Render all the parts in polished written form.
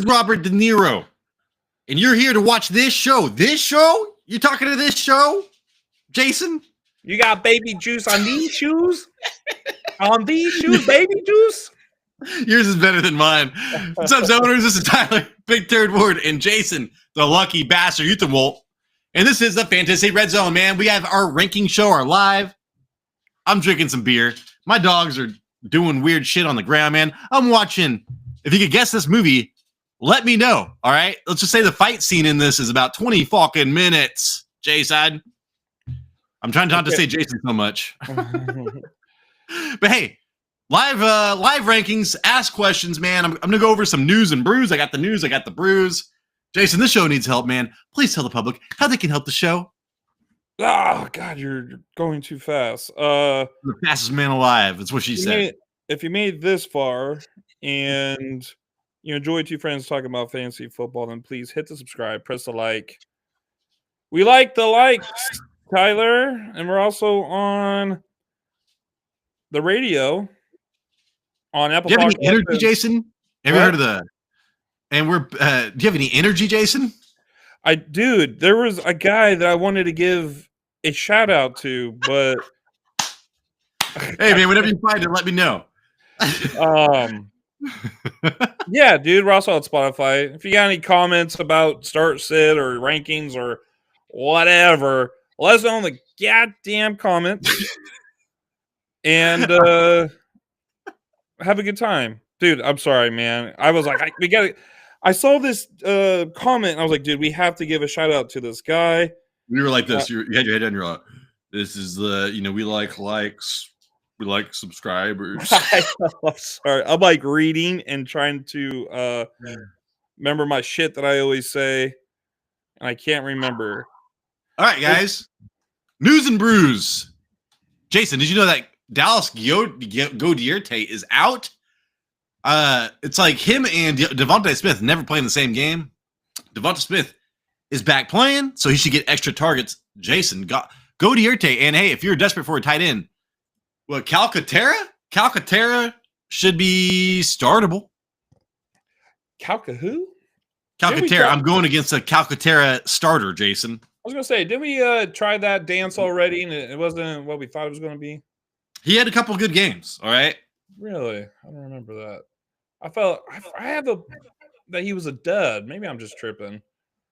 Robert De Niro, and you're here to watch this show. This show? You talking to this show, Jason? You got baby juice on these shoes? On these shoes, baby juice? Yours is better than mine. What's up, zoners? This is Tyler, Big Third Ward, and Jason, the lucky bastard, Ethan Wolt. And this is the Fantasy Red Zone, man. We have our ranking show, our live. I'm drinking some beer. My dogs are doing weird shit on the ground, man. I'm watching. If you could guess this movie, let me know, all right? Let's just say the fight scene in this is about 20 fucking minutes, Jason. I'm trying not to say Jason so much. But hey, live rankings, ask questions, man. I'm going to go over some news and brews. I got the news. I got the brews. Jason, this show needs help, man. Please tell the public how they can help the show. Oh, God, you're going too fast. The fastest man alive. That's what she said. If you made this far and you enjoy two friends talking about fantasy football, then please hit the subscribe, press the like. We like the likes, Tyler. And we're also on the radio on Apple Do you have Podcasts. any energy, Jason? Have you heard of the... And we're... do you have any energy, Jason? Dude, there was a guy that I wanted to give a shout out to, but hey man, whenever you find it, let me know. Yeah, dude, we're also on Spotify. If you got any comments about start sit or rankings or whatever, let us know in the goddamn comments. And have a good time. Dude, I'm sorry, man. I was like, I saw this comment, and I was like, dude, we have to give a shout out to this guy. You were like this. You had your head down. You're like, this is the, we like likes. We like subscribers. I'm sorry. I'm like reading and trying to remember my shit that I always say, and I can't remember. All right, guys. News and brews. Jason, did you know that Dallas Goedert is out? It's like him and Devontae Smith never playing the same game. Devontae Smith is back playing, so he should get extra targets. Jason, Goedert, and hey, if you're desperate for a tight end, well, Calcaterra should be startable. Who? Calcaterra. I'm going against a Calcaterra starter, Jason. I was gonna say, didn't we try that dance already, and it wasn't what we thought it was gonna be? He had a couple good games. All right. Really, I don't remember that. I have that he was a dud. Maybe I'm just tripping.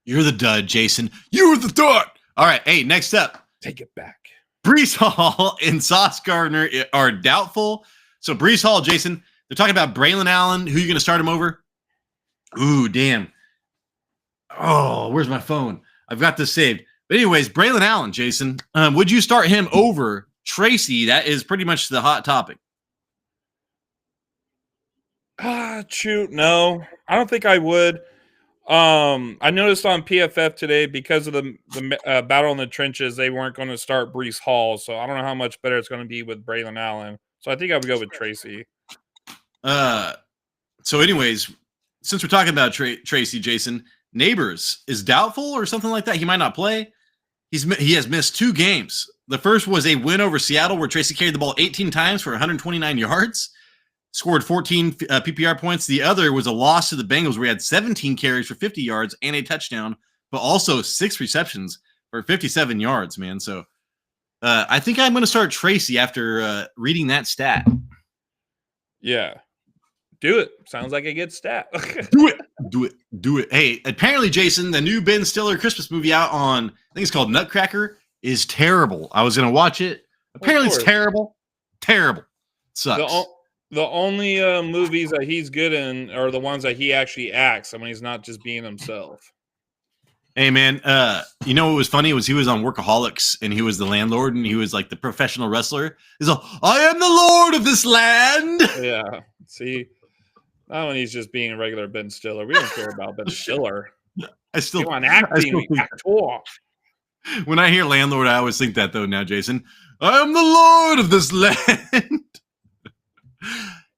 You're the dud, Jason. You're the dud. All right. Hey, next up. Take it back. Breece Hall and Sauce Gardner are doubtful. So Breece Hall, Jason, they're talking about Braylon Allen. Who are you going to start him over? Ooh, damn. Oh, where's my phone? I've got this saved. But anyways, Braylon Allen, Jason, would you start him over Tracy? That is pretty much the hot topic. Shoot, no. I don't think I would. I noticed on PFF today, because of the battle in the trenches, they weren't going to start Breece Hall, so I don't know how much better it's going to be with Braylon Allen. So I think I would go with Tracy. So anyways, since we're talking about Tracy, Jason, Neighbors is doubtful or something like that. He might not play. He has missed 2 games. The first was a win over Seattle where Tracy carried the ball 18 times for 129 yards. Scored 14 PPR points. The other was a loss to the Bengals where he had 17 carries for 50 yards and a touchdown, but also 6 receptions for 57 yards, man. So I think I'm going to start Tracy after reading that stat. Yeah. Do it. Sounds like a good stat. Do it. Hey, apparently, Jason, the new Ben Stiller Christmas movie out on, I think it's called Nutcracker, is terrible. I was going to watch it. Apparently, it's terrible. Terrible. Sucks. The only movies that he's good in are the ones that he actually acts. I mean, he's not just being himself. Hey, man, you know what was funny was he was on Workaholics, and he was the landlord, and he was like the professional wrestler. He's like, I am the lord of this land. Yeah. See, not when he's just being a regular Ben Stiller. We don't care about Ben Stiller. I still want acting. Actor. When I hear landlord, I always think that, though, now, Jason. I am the lord of this land.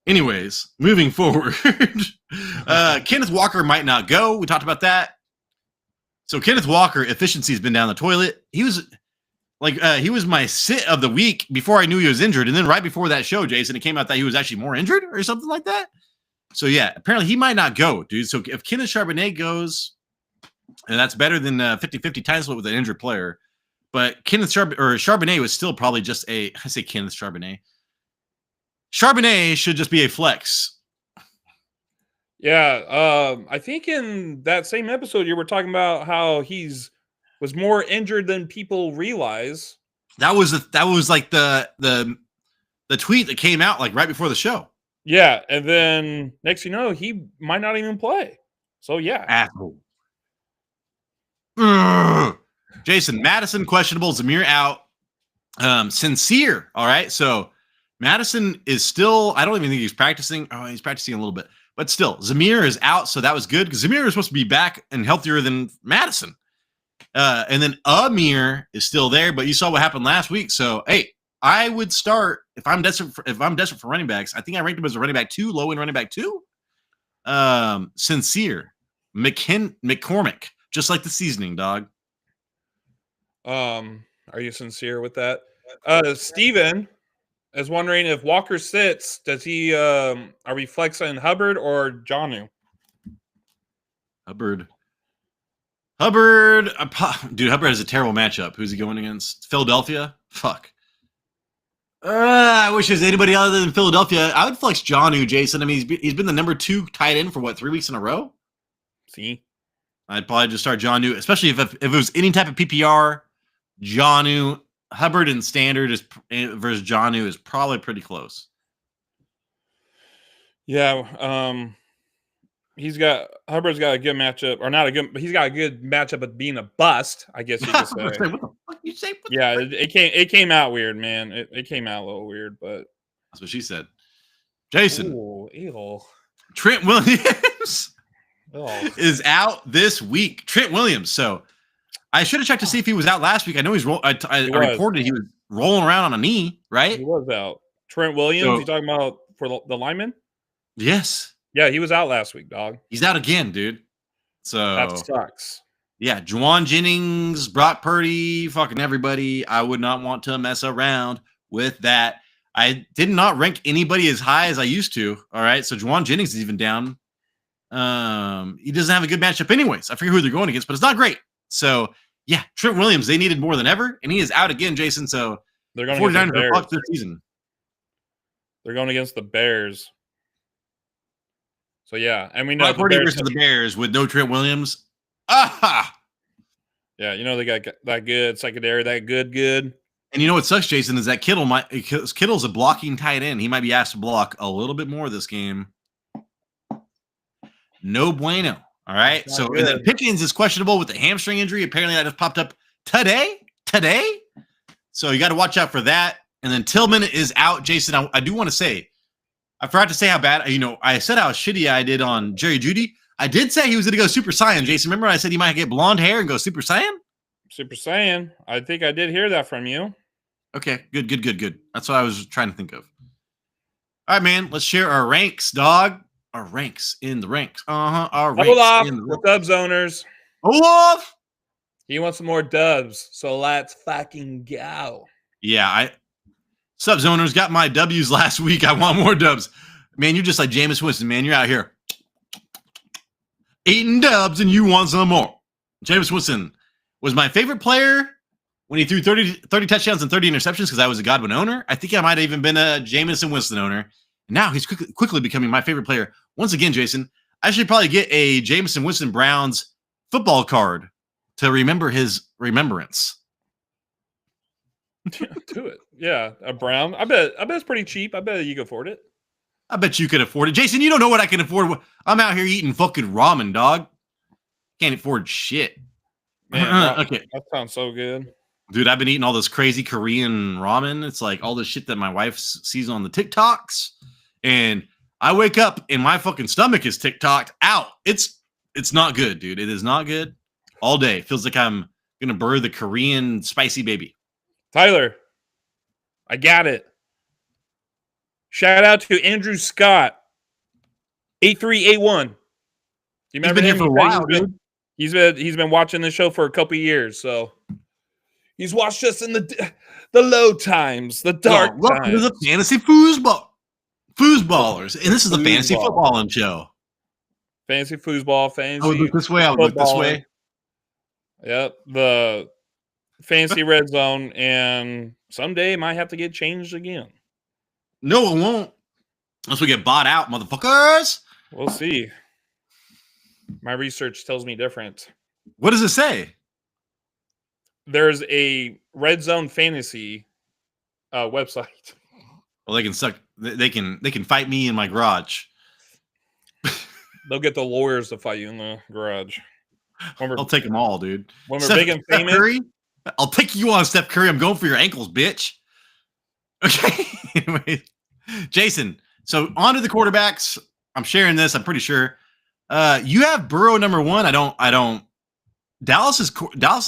Anyways, moving forward, Kenneth Walker might not go. We talked about that. So Kenneth Walker, efficiency has been down the toilet. He was he was my sit of the week before I knew he was injured. And then right before that show, Jason, it came out that he was actually more injured or something like that. So yeah, apparently he might not go, dude. So if Kenneth Charbonnet goes, and that's better than 50-50 time split with an injured player. But Charbonnet was still probably just I say Kenneth Charbonnet. Charbonnet should just be a flex. Yeah, I think in that same episode you were talking about how was more injured than people realize. That was like the tweet that came out like right before the show. Yeah, and then next you know, he might not even play. So yeah. Asshole. Jason, Madison questionable, Zamir out. Sincere, all right. So Madison is still, I don't even think he's practicing. Oh, he's practicing a little bit. But still, Zamir is out, so that was good because Zamir is supposed to be back and healthier than Madison. And then Amir is still there, but you saw what happened last week. So hey, I would start if I'm desperate for running backs. I think I ranked him as a running back 2, low end running back 2. Sincere, McCormick, just like the seasoning, dog. Are you sincere with that? Steven is wondering if Walker sits, does he are we flexing Hubbard or Jonnu? Hubbard, dude, Hubbard has a terrible matchup. Who's he going against? Philadelphia? Fuck. I wish there's anybody other than Philadelphia. I would flex Jonnu, Jason. I mean, he's been the number 2 tight end for what, 3 weeks in a row? See? I'd probably just start Jonnu, especially if it was any type of PPR. Jonnu, Hubbard in standard versus Jonnu is probably pretty close. Yeah, Hubbard's got a good matchup, or not a good, but he's got a good matchup of being a bust, I guess you could say. What the fuck you say? Yeah, it came out weird, man. It came out a little weird, but that's what she said. Jason, ooh, ew. Trent Williams is out this week. Trent Williams. So I should have checked to see if he was out last week. I know I reported he was rolling around on a knee, right? He was out. Trent Williams, you talking about for the lineman? Yes. Yeah, he was out last week, dog. He's out again, dude. So that sucks. Yeah, Juwan Jennings, Brock Purdy, fucking everybody. I would not want to mess around with that. I did not rank anybody as high as I used to. All right, so Juwan Jennings is even down. He doesn't have a good matchup anyways. I forget who they're going against, but it's not great. So yeah, Trent Williams, they needed more than ever, and he is out again, Jason. So they're going 49ers are fucked this season. They're going against the Bears. So yeah, and we know Brock Purdy versus the Bears with no Trent Williams. Aha! Yeah, you know they got that good secondary, that good. And you know what sucks, Jason, is that Kittle's a blocking tight end. He might be asked to block a little bit more this game. No bueno. All right. So and then Pickens is questionable with the hamstring injury. Apparently that just popped up today. So you got to watch out for that. And then Tillman is out. Jason, I do want to say, I forgot to say how bad, I said how shitty I did on Jerry Jeudy. I did say he was going to go Super Saiyan, Jason. Remember I said he might get blonde hair and go Super Saiyan? Super Saiyan. I think I did hear that from you. Okay, good. That's what I was trying to think of. All right, man. Let's share our ranks, dog. Our ranks in the ranks. Our ranks Olaf, in the ranks. Dubs owners. Olaf! He wants some more dubs, so let's fucking go. Yeah, Subs owners got my W's last week. I want more dubs. Man, you're just like Jameis Winston, man. You're out here eating dubs and you want some more. Jameis Winston was my favorite player when he threw 30 touchdowns and 30 interceptions because I was a Godwin owner. I think I might have even been a Jameis Winston owner. And now he's quickly becoming my favorite player. Once again, Jason, I should probably get a Jameis Winston Browns football card to remember his remembrance. Do it. Yeah, a Brown. I bet it's pretty cheap. I bet you can afford it. I bet you could afford it. Jason, you don't know what I can afford. I'm out here eating fucking ramen, dog. Can't afford shit. Man, okay. That sounds so good. Dude, I've been eating all this crazy Korean ramen. It's like all this shit that my wife sees on the TikToks. And I wake up and my fucking stomach is TikToked out. It's not good, dude. It is not good. All day. Feels like I'm going to birth the Korean spicy baby. Tyler, I got it. Shout out to Andrew Scott, 8381. Do you remember him? He's been here for a while, dude. He's been watching the show for a couple years, so he's watched us in the low times, the dark times. Welcome to the fantasy foosball. Foosballers. And this is the fantasy Foosball. football show. Fantasy foosball, I fantasy would look this way. I would look this football. way. Yep, the fancy red zone, and someday it might have to get changed again. No, it won't. Unless we get bought out, motherfuckers. We'll see. My research tells me different. What does it say? There's a red zone fantasy website. Well, they can suck. They can fight me in my garage. They'll get the lawyers to fight you in the garage. I'll take them all, dude. When we're big and famous, Curry, I'll take you on, Steph Curry. I'm going for your ankles, bitch. Okay. Anyway, Jason. So on to the quarterbacks. I'm sharing this. I'm pretty sure. You have Burrow number 1. I don't. Dallas's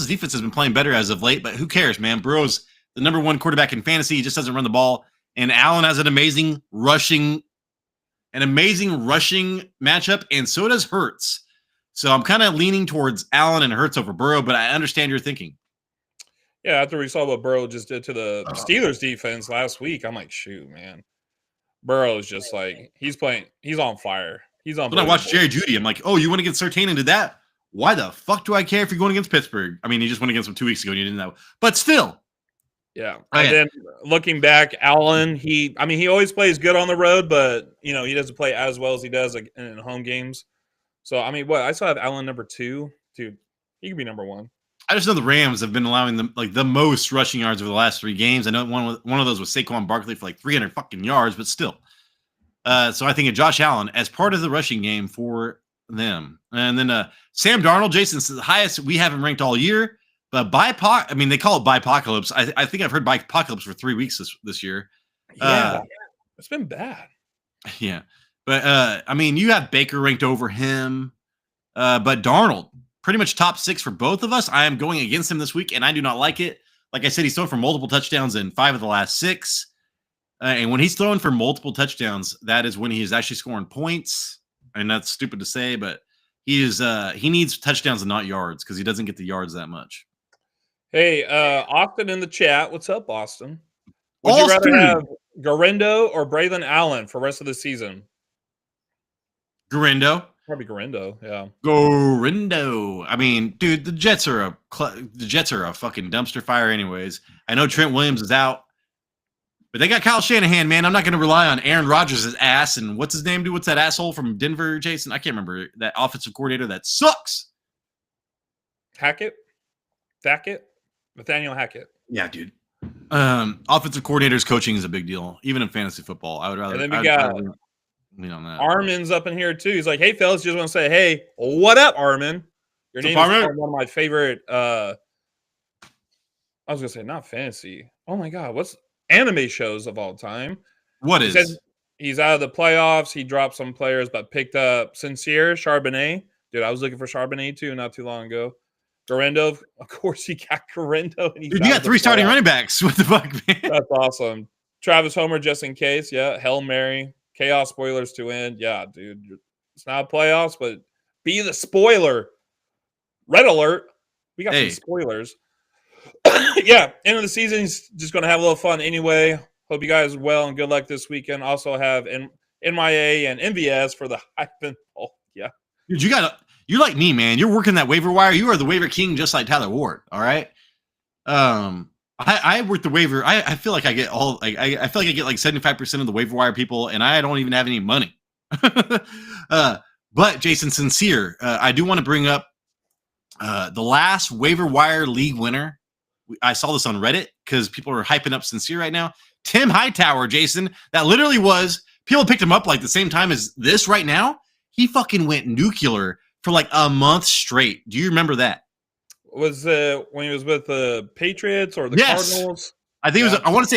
defense has been playing better as of late, but who cares, man? Burrow's the number 1 quarterback in fantasy. He just doesn't run the ball. And Allen has an amazing rushing matchup, and so does Hurts. So I'm kind of leaning towards Allen and Hurts over Burrow, but I understand your thinking. Yeah, after we saw what Burrow just did to the Steelers defense last week, I'm like, shoot, man. Burrow's just like, he's on fire. He's on. When I watched Jerry Jeudy, I'm like, oh, you went against Surtain and did that? Why the fuck do I care if you're going against Pittsburgh? I mean, he just went against them 2 weeks ago and you didn't know. But still. Yeah. And then looking back, Allen, he always plays good on the road, but, he doesn't play as well as he does in home games. So, I still have Allen number 2. Dude, he could be number 1. I just know the Rams have been allowing them the most rushing yards over the last 3 games. I know one of those was Saquon Barkley for 300 fucking yards, but still. So I think of Josh Allen as part of the rushing game for them. And then Sam Darnold, Jason's the highest we haven't ranked all year. But they call it bipocalypse. I think I've heard bipocalypse for 3 weeks this year. Yeah, it's been bad. Yeah. But, you have Baker ranked over him. But Darnold, pretty much top 6 for both of us. I am going against him this week, and I do not like it. Like I said, he's thrown for multiple touchdowns in 5 of the last 6. And when he's throwing for multiple touchdowns, that is when he is actually scoring points. And that's stupid to say, but he needs touchdowns and not yards because he doesn't get the yards that much. Hey, Austin in the chat. What's up, Austin? Would you rather have Garindo or Braylon Allen for the rest of the season? Garindo. Probably Garindo, yeah. Garindo. I mean, dude, the Jets are a fucking dumpster fire anyways. I know Trent Williams is out, but they got Kyle Shanahan, man. I'm not going to rely on Aaron Rodgers' ass. And what's his name, dude? What's that asshole from Denver, Jason? I can't remember. That offensive coordinator that sucks. Nathaniel Hackett. Yeah, dude. Offensive coordinators coaching is a big deal, even in fantasy football. I would rather. And then we got lean on that. Armin's up in here too. He's like, "Hey, fellas, just want to say, hey, what up, Armin? Your name is one of my favorite. I was gonna say not fantasy. Oh my god, what's anime shows of all time? What is? He's out of the playoffs. He dropped some players, but picked up Sincere Charbonnet. Dude, I was looking for Charbonnet too not too long ago. Garindo, of course, he got Garindo. Dude, you got 3 starting running backs. What the fuck, man? That's awesome. Travis Homer, just in case. Yeah, Hail Mary. Chaos spoilers to win. Yeah, dude. It's not playoffs, but be the spoiler. Red alert. We got some spoilers. Yeah, end of the season. He's just going to have a little fun anyway. Hope you guys are well and good luck this weekend. Also have NYA and MVS for the Hyphen Bowl. Yeah. Dude, you're like me, man. You're working that waiver wire. You are the waiver king, just like Tyler Ward. All right. I work the waiver. I feel like I get all. I feel like I get 75% of the waiver wire people, and I don't even have any money. But Jason, sincere. I do want to bring up the last waiver wire league winner. I saw this on Reddit because people are hyping up Sincere right now. Tim Hightower, Jason. That literally was people picked him up the same time as this right now. He fucking went nuclear for a month straight. Do you remember that? Was when he was with the Patriots or the Cardinals? I think it was. I want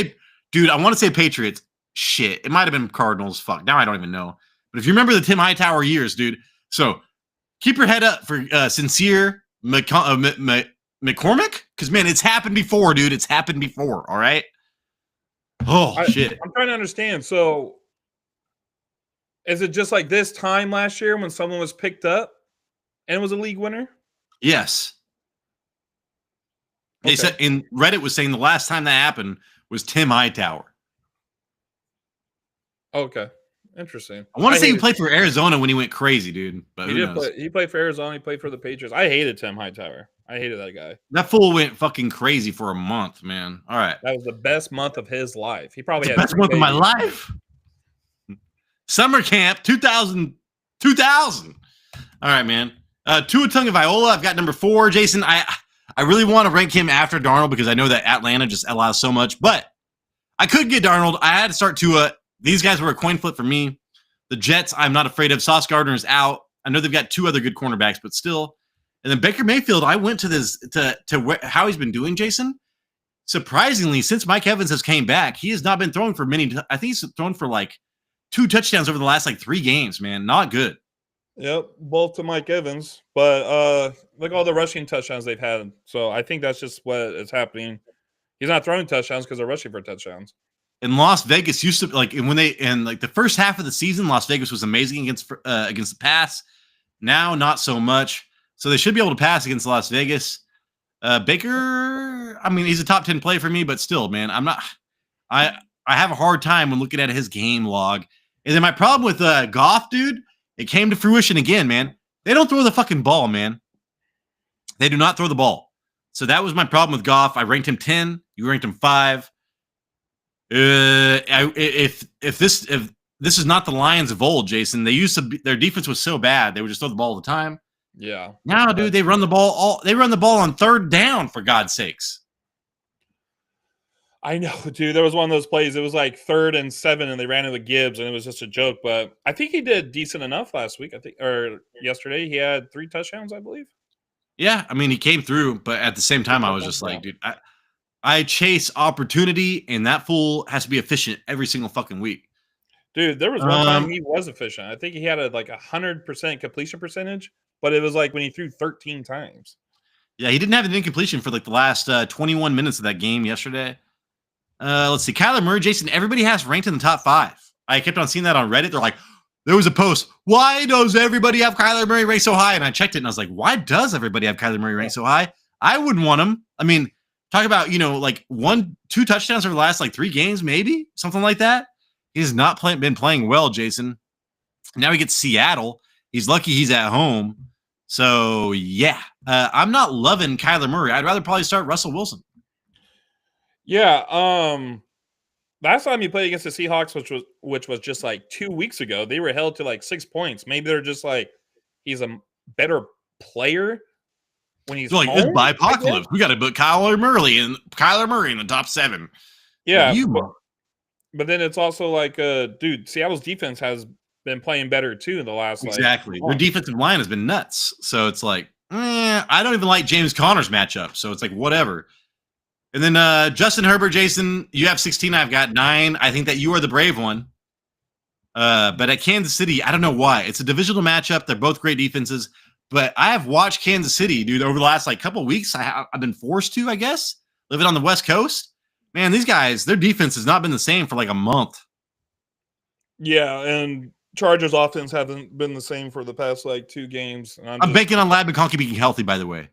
to say Patriots. Shit, it might have been Cardinals. Fuck, now I don't even know. But if you remember the Tim Hightower years, dude. So keep your head up for Sincere McCormick, because man, it's happened before, dude. It's happened before. All right. Oh shit! I'm trying to understand. So is it just like this time last year when someone was picked up and was a league winner? Yes. They said in Reddit was saying the last time that happened was Tim Hightower. Okay. Interesting. I want to say he hated played for Arizona when he went crazy, dude. But He who did knows? play. He played for Arizona. He played for the Patriots. I hated Tim Hightower. I hated that guy. That fool went fucking crazy for a month, man. All right. That was the best month of his life. He It's probably the had best 3 month of my babies. life. Summer camp 2000. All right, man. Tua Tagovailoa, I've got number 4. Jason, I really want to rank him after Darnold because I know that Atlanta just allows so much, but I could get Darnold. I had to start Tua. These guys were a coin flip for me. The Jets, I'm not afraid of. Sauce Gardner is out. I know they've got 2 other good cornerbacks, but still. And then Baker Mayfield, I went to this to how he's been doing, Jason. Surprisingly, since Mike Evans has came back, he has not been throwing for many. I think he's thrown for like 2 touchdowns over the last like 3 games, man. Not good. Yep, both to Mike Evans. But look at all the rushing touchdowns they've had. So I think that's just what is happening. He's not throwing touchdowns because they're rushing for touchdowns. And Las Vegas used to like when they in like the first half of the season, Las Vegas was amazing against the pass. Now, not so much. So they should be able to pass against Las Vegas. Baker, I mean, he's a top 10 play for me, but still, man, I'm not. I have a hard time when looking at his game log. And then my problem with Goff, dude, it came to fruition again, man. They don't throw the fucking ball, man. They do not throw the ball. So that was my problem with Goff. I ranked him 10. You ranked him 5. If this is not the Lions of old, Jason, they used to be, their defense was so bad they would just throw the ball all the time. Yeah. Now, dude, they run the ball on 3rd down, for God's sakes. I know, dude. There was one of those plays. It was like 3rd and 7, and they ran into Gibbs, and it was just a joke. But I think he did decent enough last week. I think, or yesterday, he had 3 touchdowns, I believe. Yeah, I mean, he came through, but at the same time, I was just like, dude, I chase opportunity, and that fool has to be efficient every single fucking week. Dude, there was one time he was efficient. I think he had like 100% completion percentage, but it was like when he threw 13 times. Yeah, he didn't have an incompletion for like the last 21 minutes of that game yesterday. Let's see. Kyler Murray, Jason, everybody has ranked in the top 5. I kept on seeing that on Reddit. They're like, there was a post. Why does everybody have Kyler Murray ranked so high? And I checked it and I was like, why does everybody have Kyler Murray ranked so high? I wouldn't want him. I mean, talk about, like 1-2 touchdowns over the last like 3 games, maybe something like that. He's not been playing well, Jason. Now he gets Seattle. He's lucky he's at home. So yeah, I'm not loving Kyler Murray. I'd rather probably start Russell Wilson. Yeah. Last time he played against the Seahawks, which was just like 2 weeks ago, they were held to like 6 points. Maybe they're just like he's a better player when he's like, home, it's bipocalypse. We got to put Kyler Murray in the top 7. Yeah, but then it's also like, dude, Seattle's defense has been playing better too in the last exactly. Their defensive line has been nuts. So it's like, I don't even like James Conner's matchup. So it's like whatever. And then Justin Herbert, Jason, you have 16. I've got 9. I think that you are the brave one. But at Kansas City, I don't know why. It's a divisional matchup. They're both great defenses. But I have watched Kansas City, dude, over the last like couple of weeks. I've been forced to, I guess, living on the West Coast. Man, these guys, their defense has not been the same for like a month. Yeah, and Chargers offense haven't been the same for the past like 2 games. And I'm banking on Ladd McConkey being healthy, by the way.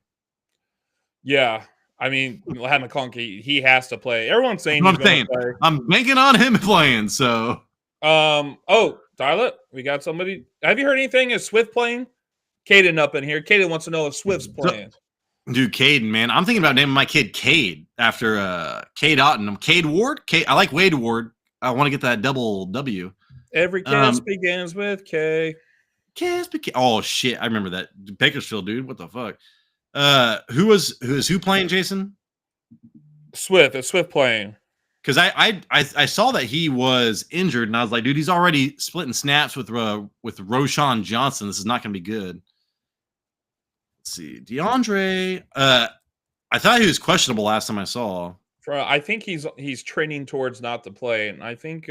Yeah. I mean, Ladd McConkey, he has to play. Everyone's saying he's going to play. I'm banking on him playing, so. Oh, Darla, we got somebody. Have you heard anything? Is Swift playing? Caden up in here. Caden wants to know if Swift's playing. Dude, Caden, man. I'm thinking about naming my kid Cade after Cade Otton. Cade Ward? I like Wade Ward. I want to get that double W. Every kiss begins with K. Oh, shit. I remember that. Bakersfield, dude. What the fuck? Who is playing, Jason? Swift. Is Swift playing? Because I saw that he was injured, and I was like, dude, he's already splitting snaps with Roschon Johnson. This is not going to be good. Let's see. DeAndre. I thought he was questionable last time I saw. I think he's training towards not to play, and I think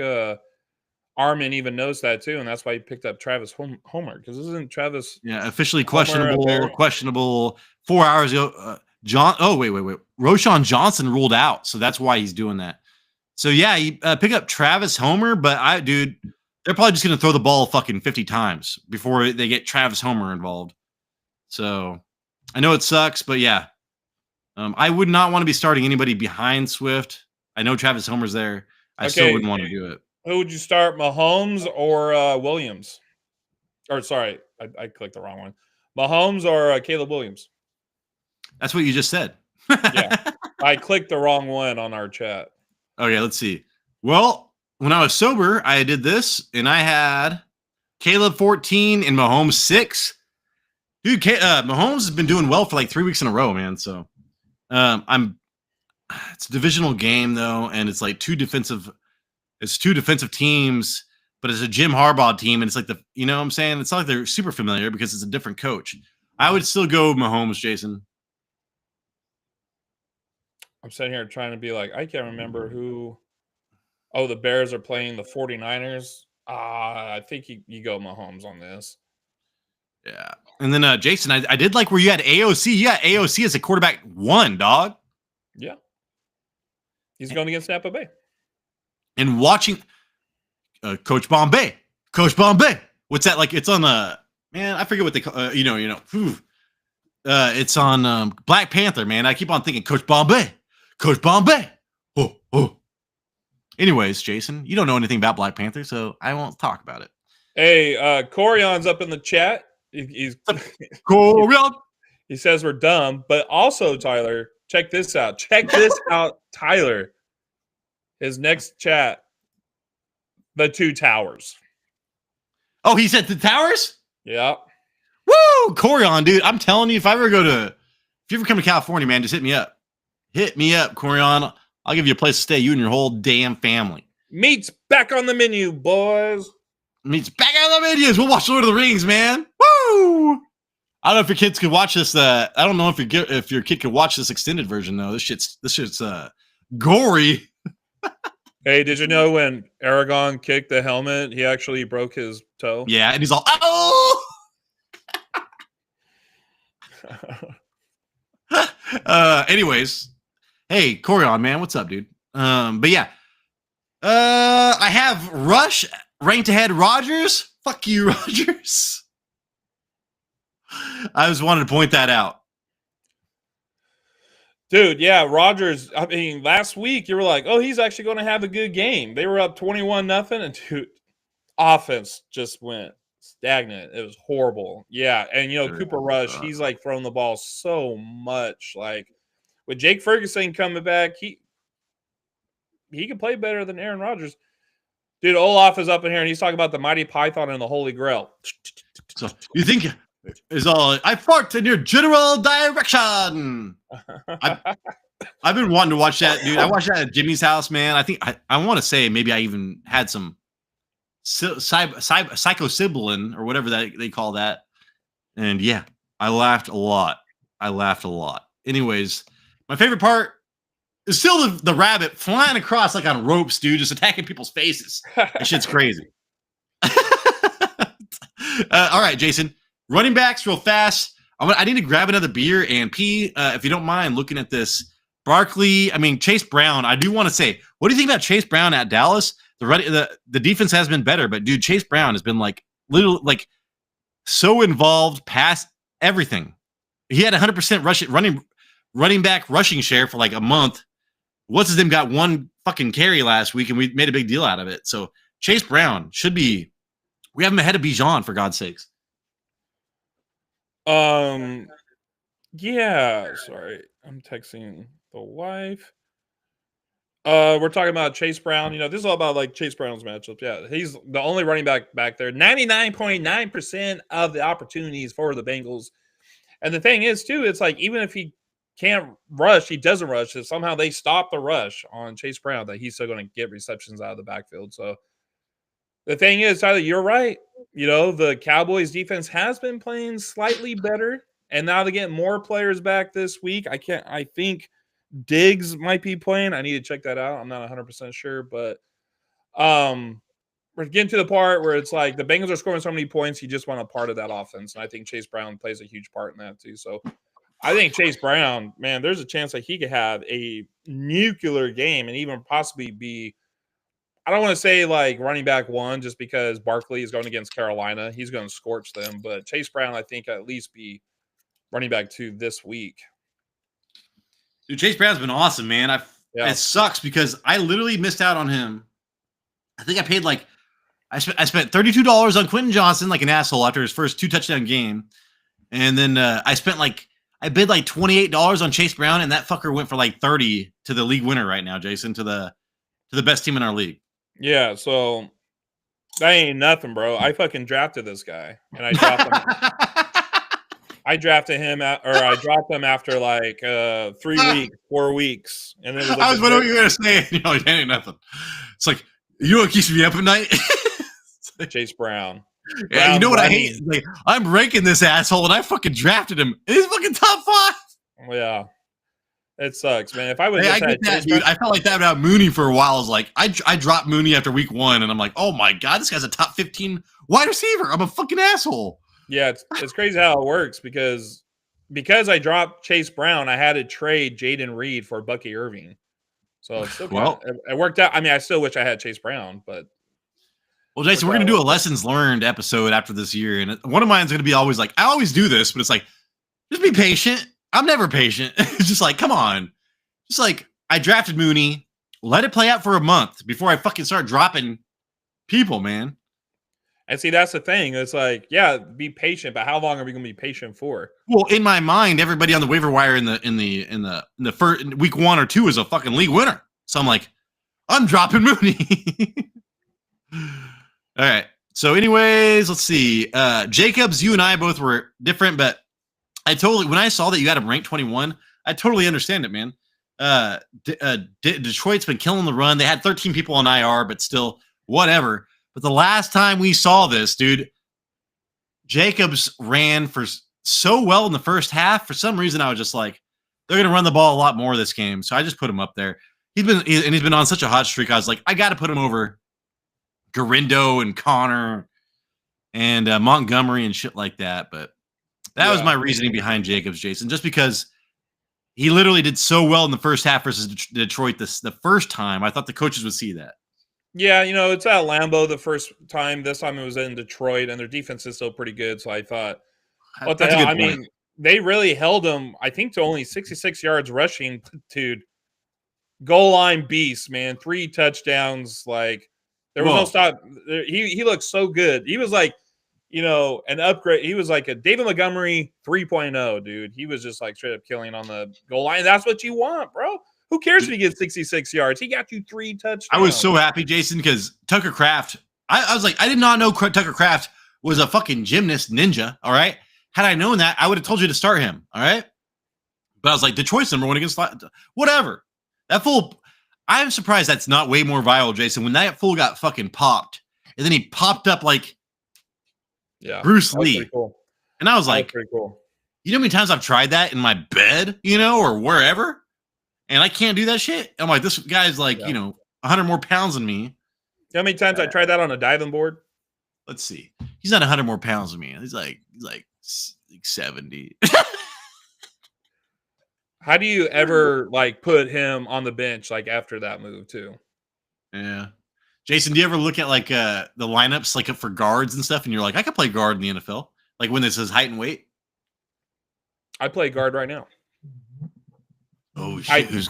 Armin even knows that too, and that's why he picked up Travis Homer, because isn't Travis officially questionable 4 hours ago. Wait. Roschon Johnson ruled out, so that's why he's doing that. So yeah, you pick up Travis Homer, but they're probably just gonna throw the ball fucking 50 times before they get Travis Homer involved. So I know it sucks, but yeah, I would not want to be starting anybody behind Swift. I know Travis Homer's there. I still wouldn't want to do it. Who would you start, Mahomes or Williams? Or sorry, I clicked the wrong one. Mahomes or Caleb Williams? That's what you just said. Yeah, I clicked the wrong one on our chat. Okay, let's see. Well, when I was sober, I did this, and I had Caleb 14 and Mahomes 6. Dude, Mahomes has been doing well for like 3 weeks in a row, man. So it's a divisional game though, and it's like two defensive teams, but it's a Jim Harbaugh team, and it's like you know what I'm saying? It's not like they're super familiar because it's a different coach. I would still go Mahomes, Jason. I'm sitting here trying to be like, I can't remember who. Oh, the Bears are playing the 49ers. I think you go Mahomes on this. Yeah. And then, Jason, I did like where you had AOC. Yeah, AOC as a quarterback 1, dog. Yeah. He's going against Tampa Bay. And watching Coach Bombay. Coach Bombay. What's that? Like, it's on man, I forget what they call it's on Black Panther, man. I keep on thinking Coach Bombay. Coach Bombay. Oh. Anyways, Jason, you don't know anything about Black Panther, so I won't talk about it. Hey, Corion's up in the chat. He's Corion. He says we're dumb, but also, Tyler, check this out. Check this out, Tyler. His next chat, the 2 towers. Oh, he said the towers? Yeah. Woo! Corion, dude. I'm telling you, if you ever come to California, man, just hit me up. Hit me up, Corion. I'll give you a place to stay, you and your whole damn family. Meat's back on the menu, boys. Meat's back on the menus. We'll watch Lord of the Rings, man. Woo! I don't know if your kids could watch this. I don't know if your kid could watch this extended version though. This shit's gory. Hey, did you know when Aragorn kicked the helmet, he actually broke his toe? Yeah, and he's all, oh! Anyways, hey, Corion, man, what's up, dude? But yeah, I have Rush ranked ahead Rodgers. Fuck you, Rodgers. I just wanted to point that out. Dude, yeah, Rodgers. I mean, last week you were like, oh, he's actually going to have a good game. They were up 21-0, and dude, offense just went stagnant. It was horrible. Yeah, and Cooper Rush, he's like throwing the ball so much. Like with Jake Ferguson coming back, he can play better than Aaron Rodgers. Dude, Olaf is up in here, and he's talking about the Mighty Python and the Holy Grail. So you think is all I fart in your general direction? I've been wanting to watch that, dude. I watched that at Jimmy's house, man. I think I want to say maybe I even had some psychosibilin or whatever that they call that. And yeah, I laughed a lot. Anyways, my favorite part is still the rabbit flying across like on ropes, dude, just attacking people's faces. That shit's crazy. All right, Jason. Running backs real fast. I need to grab another beer and pee. If you don't mind looking at this. Chase Brown. I do want to say, what do you think about Chase Brown at Dallas? The defense has been better, but dude, Chase Brown has been so involved past everything. He had 100% running back rushing share for like a month. What's his name got one fucking carry last week, and we made a big deal out of it. So Chase Brown should be. We have him ahead of Bijan, for God's sakes. Yeah, sorry. I'm texting the wife. We're talking about Chase Brown. This is all about like Chase Brown's matchups. Yeah, he's the only running back there. 99.9% of the opportunities for the Bengals. And the thing is, too, it's like even if he can't rush, he doesn't rush. If somehow they stop the rush on Chase Brown, that he's still going to get receptions out of the backfield. So the thing is, Tyler, you're right. The Cowboys defense has been playing slightly better, and now they get more players back this week. I think Diggs might be playing. I need to check that out. I'm not 100% sure, but we're getting to the part where it's like the Bengals are scoring so many points, you just want a part of that offense, and I think Chase Brown plays a huge part in that too. So I think Chase Brown, man, there's a chance that he could have a nuclear game and even possibly be, I don't want to say like running back 1 just because Barkley is going against Carolina. He's going to scorch them. But Chase Brown, I think, at least be running back 2 this week. Dude, Chase Brown's been awesome, man. It sucks because I literally missed out on him I think I paid like I spent $32 on Quentin Johnson like an asshole after his first 2 touchdown game, and then I bid like $28 on Chase Brown, and that fucker went for like 30 to the league winner right now, Jason, to the best team in our league. Yeah, so that ain't nothing, bro. I fucking drafted this guy, and I dropped him. I drafted him I dropped him after like 3 weeks, 4 weeks, and then I was wondering what you were gonna say. You know, it ain't nothing. It's like, you know what keeps me up at night? Chase Brown. Yeah, you know what I hate? Like, I'm ranking this asshole, and I fucking drafted him. He's fucking top 5. Yeah, it sucks, man. If I would, I get that, dude. I felt like that about Mooney for a while. I was like, I dropped Mooney after week 1, and I'm like, oh my god, this guy's a top 15 wide receiver. I'm a fucking asshole. Yeah, it's crazy how it works because I dropped Chase Brown, I had to trade Jaden Reed for Bucky Irving. So it's still it worked out. I mean, I still wish I had Chase Brown, but well, Jason, we're gonna do a lessons learned episode after this year, and one of mine's gonna be always like, I always do this, but it's like, just be patient. I'm never patient. It's just like, come on, just like I drafted Mooney, let it play out for a month before I fucking start dropping people, man. And see, that's the thing. It's like, yeah, be patient, but how long are we going to be patient for? Well, in my mind, everybody on the waiver wire in the first week 1 or 2 is a fucking league winner. So I'm like, I'm dropping Mooney. All right. So, anyways, let's see. Jacobs, you and I both were different, but when I saw that you had him ranked 21, I totally understand it, man. Detroit's been killing the run. They had 13 people on IR, but still, whatever. But the last time we saw this, dude, Jacobs ran for so well in the first half. For some reason, I was just like, they're going to run the ball a lot more this game. So I just put him up there. He's been on such a hot streak. I was like, I got to put him over Garindo and Connor and Montgomery and shit like that. But that was my reasoning behind Jacobs, Jason, just because he literally did so well in the first half versus Detroit the first time. I thought the coaches would see that. Yeah, it's at Lambeau the first time. This time it was in Detroit, and their defense is still pretty good. So I thought, what the hell? I mean, they really held him, I think, to only 66 yards rushing. Dude, goal line beast, man. 3 touchdowns. Like, there was no stop. He looked so good. He was like, an upgrade. He was like a David Montgomery 3.0, dude. He was just like straight up killing on the goal line. That's what you want, bro. Who cares if he gets 66 yards? He got you 3 touchdowns. I was so happy, Jason, because Tucker Kraft, I was like, I did not know Tucker Kraft was a fucking gymnast ninja, all right? Had I known that, I would have told you to start him, all right? But I was like, Detroit's number 1 against whatever. That fool, I'm surprised that's not way more viral, Jason. When that fool got fucking popped, and then he popped up like Bruce Lee. Cool. And I was like, pretty cool. You know how many times I've tried that in my bed, or wherever? And I can't do that shit. I'm like, this guy's like, 100 more pounds than me. You know how many times I tried that on a diving board? Let's see. He's not 100 more pounds than me. He's like 70. How do you ever put him on the bench after that move too? Yeah. Jason, do you ever look at the lineups for guards and stuff, and you're like, I could play guard in the NFL? Like when this is height and weight? I play guard right now. Oh shit!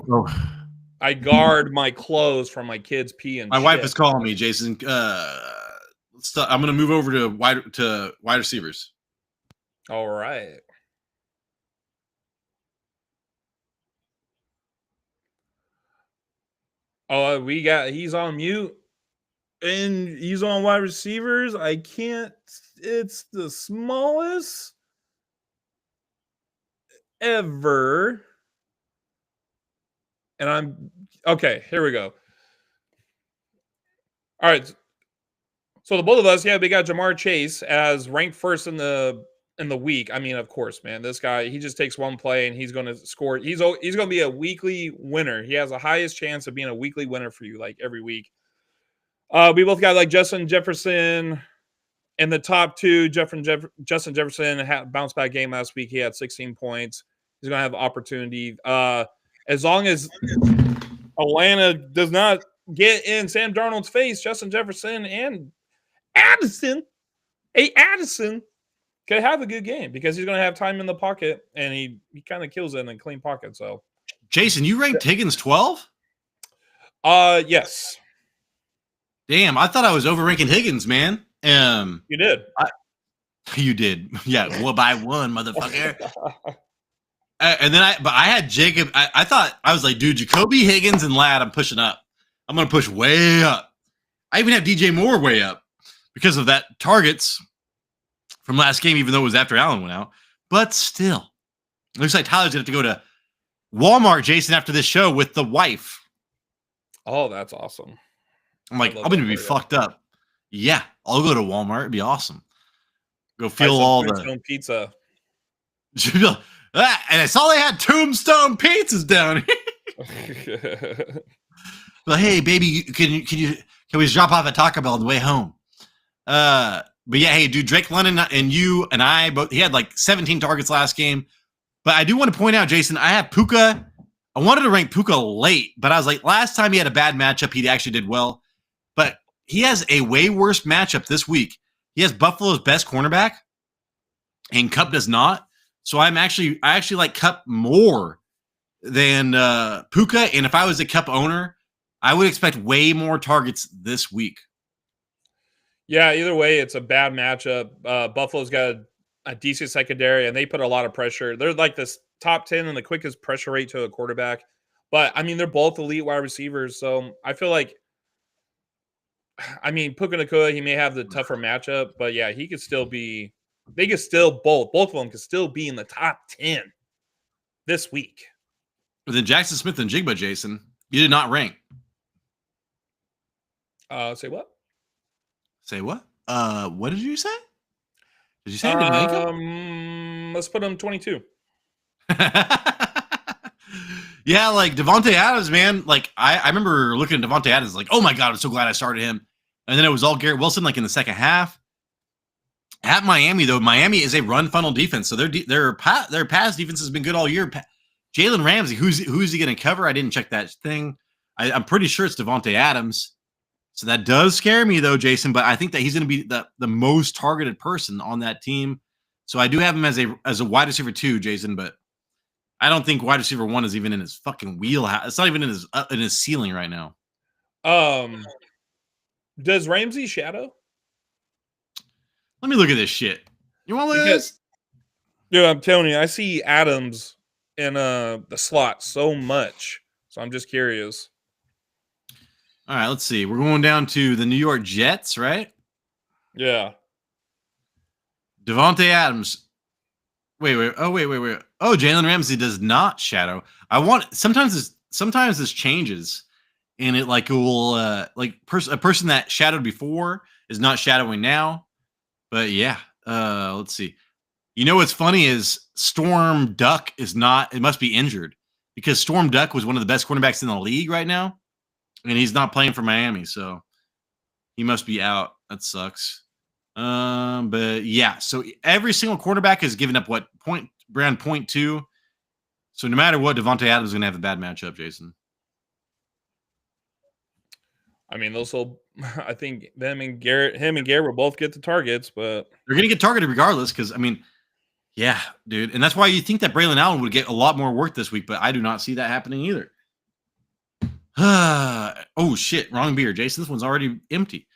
I guard my clothes from my kids' pee and my wife is calling me, Jason. I'm going to move over to wide receivers. All right. Oh, he's on mute, and he's on wide receivers. I can't. It's the smallest ever. And I'm okay. Here we go. All right. So the both of us, we got Jamar Chase as ranked first in the week. I mean, of course, man, this guy, he just takes one play and he's going to score. He's going to be a weekly winner. He has the highest chance of being a weekly winner for you, every week. We both got Justin Jefferson in the top 2. Justin Jefferson had a bounce back game last week. He had 16 points. He's going to have opportunity. As long as Atlanta does not get in Sam Darnold's face, Justin Jefferson and Addison could have a good game because he's going to have time in the pocket, and he kind of kills it in a clean pocket. So, Jason, you ranked Higgins 12? Yes. Damn, I thought I was overranking Higgins, man. You did. You did. Yeah, one by one, motherfucker. And then I had Jacob. I thought, I was like, dude, Jacoby, Higgins, and Ladd, I'm pushing up. I'm going to push way up. I even have DJ Moore way up because of that targets from last game, even though it was after Allen went out. But still, looks like Tyler's going to have to go to Walmart, Jason, after this show with the wife. Oh, that's awesome. I'm like, I'm going to be fucked up. Yeah, I'll go to Walmart. It'd be awesome. Go feel all the pizza. And I saw they had Tombstone pizzas down here. But hey, baby, can we drop off at Taco Bell on the way home? But yeah, hey, dude, Drake London and you and I both. He had like 17 targets last game. But I do want to point out, Jason, I have Puka. I wanted to rank Puka late, but I was like, last time he had a bad matchup, he actually did well. But he has a way worse matchup this week. He has Buffalo's best cornerback, and Kupp does not. So I actually like Kupp more than Puka. And if I was a Kupp owner, I would expect way more targets this week. Yeah, either way, it's a bad matchup. Buffalo's got a decent secondary, and they put a lot of pressure. They're like this top 10 and the quickest pressure rate to a quarterback. But, I mean, they're both elite wide receivers. So I feel like, I mean, Puka Nacua, he may have the tougher matchup. But, yeah, he could still be – they could still both of them could still be in the top 10 this week. But then Jackson Smith and Jigba, Jason, you did not rank. Say what? Say what? What did you say? Did you say I didn't rank him? Let's put him 22. Yeah, like Devontae Adams, man. Like I remember looking at Devontae Adams, like, oh my god, I'm so glad I started him. And then it was all Garrett Wilson, like in the second half. At Miami, though, Miami is a run funnel defense, so their pass defense has been good all year. Jalen Ramsey, who's he going to cover? I didn't check that thing. I'm pretty sure it's Devontae Adams. So that does scare me, though, Jason. But I think that he's going to be the most targeted person on that team. So I do have him as a wide receiver 2, Jason. But I don't think wide receiver 1 is even in his fucking wheelhouse. It's not even in his ceiling right now. Does Ramsey shadow? Let me look at this shit. You want to look at this? Dude, I'm telling you, I see Adams in the slot so much. So I'm just curious. All right, let's see. We're going down to the New York Jets, right? Yeah. Devontae Adams. Wait. Oh, wait. Oh, Jalen Ramsey does not shadow. Sometimes this changes, and it like will a person that shadowed before is not shadowing now. But yeah, let's see. You know what's funny is Storm Duck is not. It must be injured because Storm Duck was one of the best cornerbacks in the league right now. And he's not playing for Miami, so he must be out. That sucks. But yeah, so every single quarterback has given up around 0.2. So no matter what, Devontae Adams is going to have a bad matchup, Jason. I mean, I think him and Garrett will both get the targets, but they're going to get targeted regardless. Because I mean, yeah, dude, and that's why you think that Braylon Allen would get a lot more work this week, but I do not see that happening either. Oh shit, wrong beer, Jason. This one's already empty.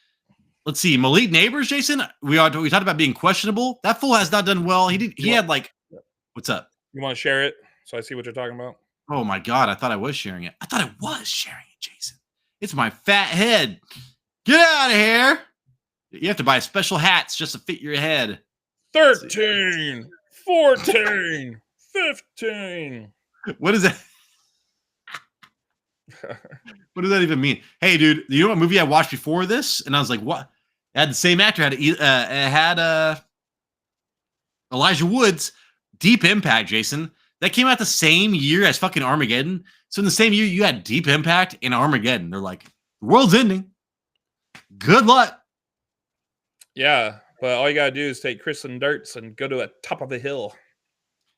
Let's see, Malik Neighbors, Jason. We talked about being questionable. That fool has not done well. He had like, what's up? You want to share it so I see what you're talking about? Oh my god, I thought I was sharing it. Jason. It's my fat head. Get out of here. You have to buy special hats just to fit your head. 13, 14, 15. What is that? What does that even mean? Hey, dude, you know what movie I watched before this? And I was like, what? It had the same actor. It had Elijah Woods. Deep Impact, Jason. That came out the same year as fucking Armageddon. So in the same year, you had Deep Impact and Armageddon. They're like, the world's ending. Good luck. Yeah, but all you got to do is take Kristen Durst and go to the top of the hill.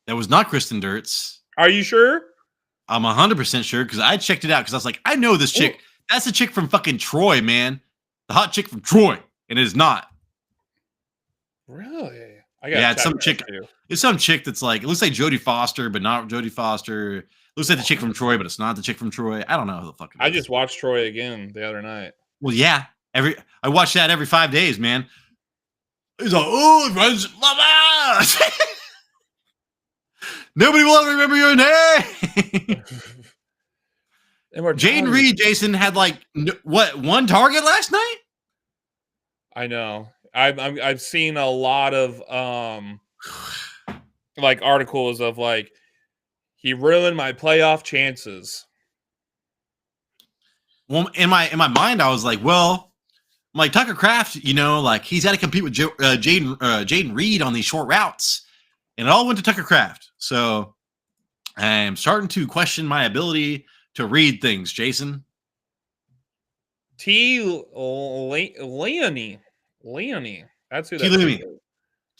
That was not Kristen Durst. Are you sure? I'm 100% sure because I checked it out because I was like, I know this chick. Ooh. That's the chick from fucking Troy, man. The hot chick from Troy. And it is not. Really? It's some chick. It's some chick that's like, it looks like Jodie Foster, but not Jodie Foster. It looks like the chick from Troy, but it's not the chick from Troy. I don't know who the fuck it is. I just watched Troy again the other night. Well, yeah. I watch that every 5 days, man. He's like, oh, it runs, mama. Nobody will ever remember your name. Jayden Reed, Jason, had like one target last night? I know. I've seen a lot of like articles of like he ruined my playoff chances. Well, in my mind, I was like, well, like Tucker Kraft, you know, like he's got to compete with Jayden Reed on these short routes, and it all went to Tucker Kraft. So I'm starting to question my ability to read things, Jason. Leonie. That's who that is.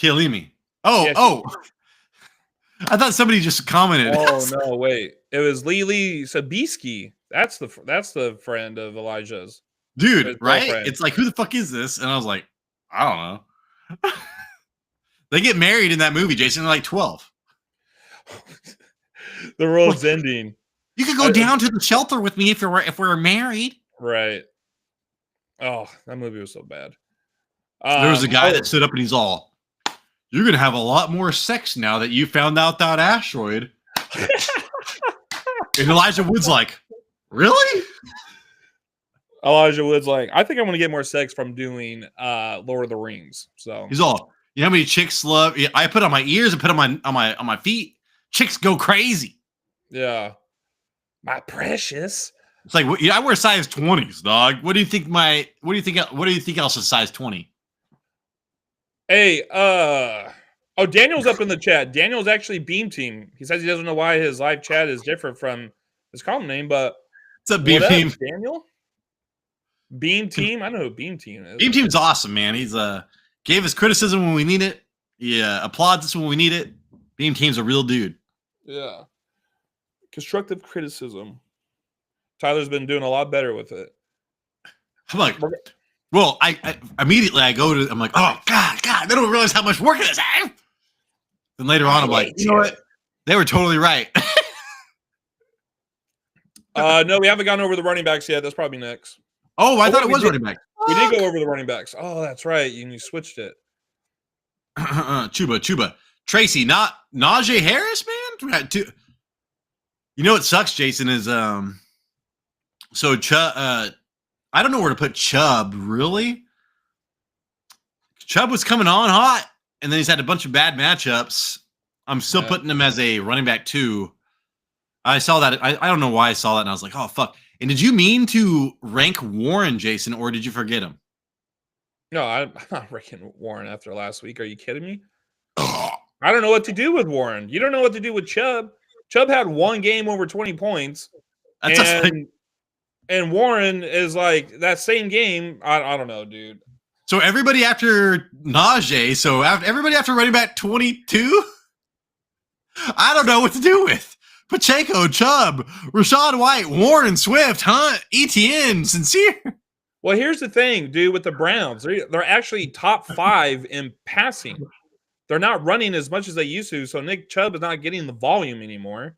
Tialimi. Oh, yeah, oh. I thought somebody just commented. Oh no, wait. It was Lily Sabisky. That's the friend of Elijah's. Dude, right? It's like, who the fuck is this? And I was like, I don't know. They get married in that movie, Jason. They're like 12. The world's ending. You could go down to the shelter with me if we're married. Right. Oh, that movie was so bad. There was a guy that stood up and he's all, you're going to have a lot more sex now that you found out that asteroid. And Elijah Wood's like, really? Elijah Wood's like, I think I'm going to get more sex from doing Lord of the Rings. So he's all, you know how many chicks love? I put on my ears and put on my feet. Chicks go crazy. Yeah. My precious. It's like, I wear size 20s, dog. What do you think else is size 20? Hey, Daniel's up in the chat. Daniel's actually Beam Team. He says he doesn't know why his live chat is different from his column name, but it's a Beam Team. Daniel? Beam Team? I know who Beam Team is. Beam Team's awesome, man. He's gave us criticism when we need it. He applauds us when we need it. Beam Team's a real dude. Yeah. Constructive criticism. Tyler's been doing a lot better with it. I'm like, well, I immediately I'm like, oh God, they don't realize how much work it is. Then later on, I'm like, you know what? They were totally right. No, we haven't gone over the running backs yet. That's probably next. Oh, I thought it was running back. We did go over the running backs. Oh, that's right. You switched it. Chuba. Tracy, not Najee Harris, man. You know what sucks, Jason, is so I don't know where to put Chubb, really. Chubb was coming on hot, and then he's had a bunch of bad matchups. I'm still putting him as a running back 2. I saw that. I don't know why I saw that, and I was like, oh, fuck. And did you mean to rank Warren, Jason, or did you forget him? No, I'm not ranking Warren after last week. Are you kidding me? I don't know what to do with Warren. You don't know what to do with Chubb. Chubb had one game over 20 points. And Warren is like that same game. I don't know, dude. So everybody after Najee, everybody after running back 22? I don't know what to do with. Pacheco, Chubb, Rachaad White, Warren, Swift, Hunt, ETN, Sincere. Well, here's the thing, dude, with the Browns. They're actually top 5 in passing. They're not running as much as they used to, so Nick Chubb is not getting the volume anymore.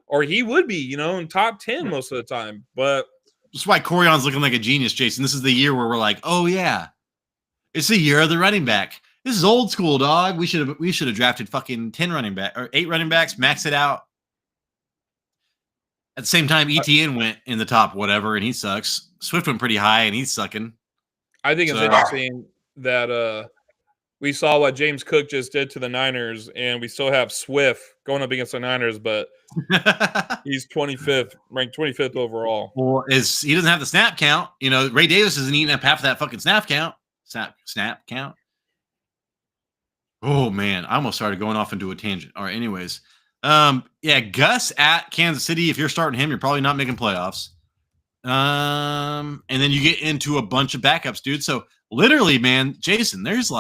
Or he would be, in top 10 most of the time. But that's why Corion's looking like a genius, Jason. This is the year where we're like, oh, yeah. It's the year of the running back. This is old school, dog. We should have drafted fucking 10 running back or 8 running backs, max it out. At the same time, ETN went in the top whatever, and he sucks. Swift went pretty high, and he's sucking. I think it's interesting that we saw what James Cook just did to the Niners, and we still have Swift going up against the Niners, but he's 25th, ranked 25th overall. Well, he doesn't have the snap count. Ray Davis isn't eating up half of that fucking snap count. Snap count. Oh, man. I almost started going off into a tangent. All right, anyways. Gus at Kansas City. If you're starting him, you're probably not making playoffs. And then you get into a bunch of backups, dude. So literally, man, Jason, there's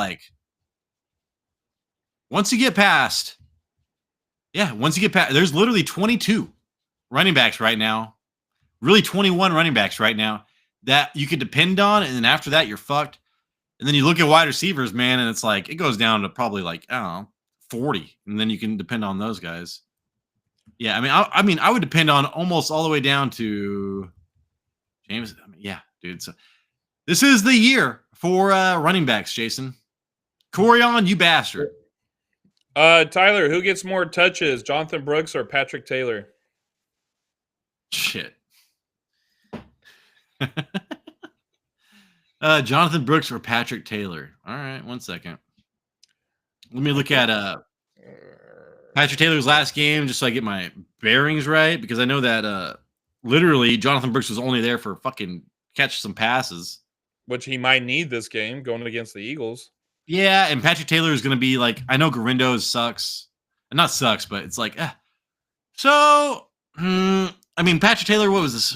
once you get past, there's literally 22 running backs right now, really 21 running backs right now that you could depend on. And then after that, you're fucked. And then you look at wide receivers, man, and it's like, it goes down to probably 40. And then you can depend on those guys. Yeah. I would depend on almost all the way down to James. Yeah, dude. So This is the year for running backs, Jason. Corion, you bastard. Tyler, who gets more touches, Jonathan Brooks or Patrick Taylor? Shit. Jonathan Brooks or Patrick Taylor. All right, 1 second. Let me look at Patrick Taylor's last game just so I get my bearings right, because I know that literally Jonathan Brooks was only there for fucking catch some passes. Which he might need this game going against the Eagles. Yeah, and Patrick Taylor is going to be like, I know Garindo sucks. Not sucks, but it's like, So, I mean, Patrick Taylor, what was this?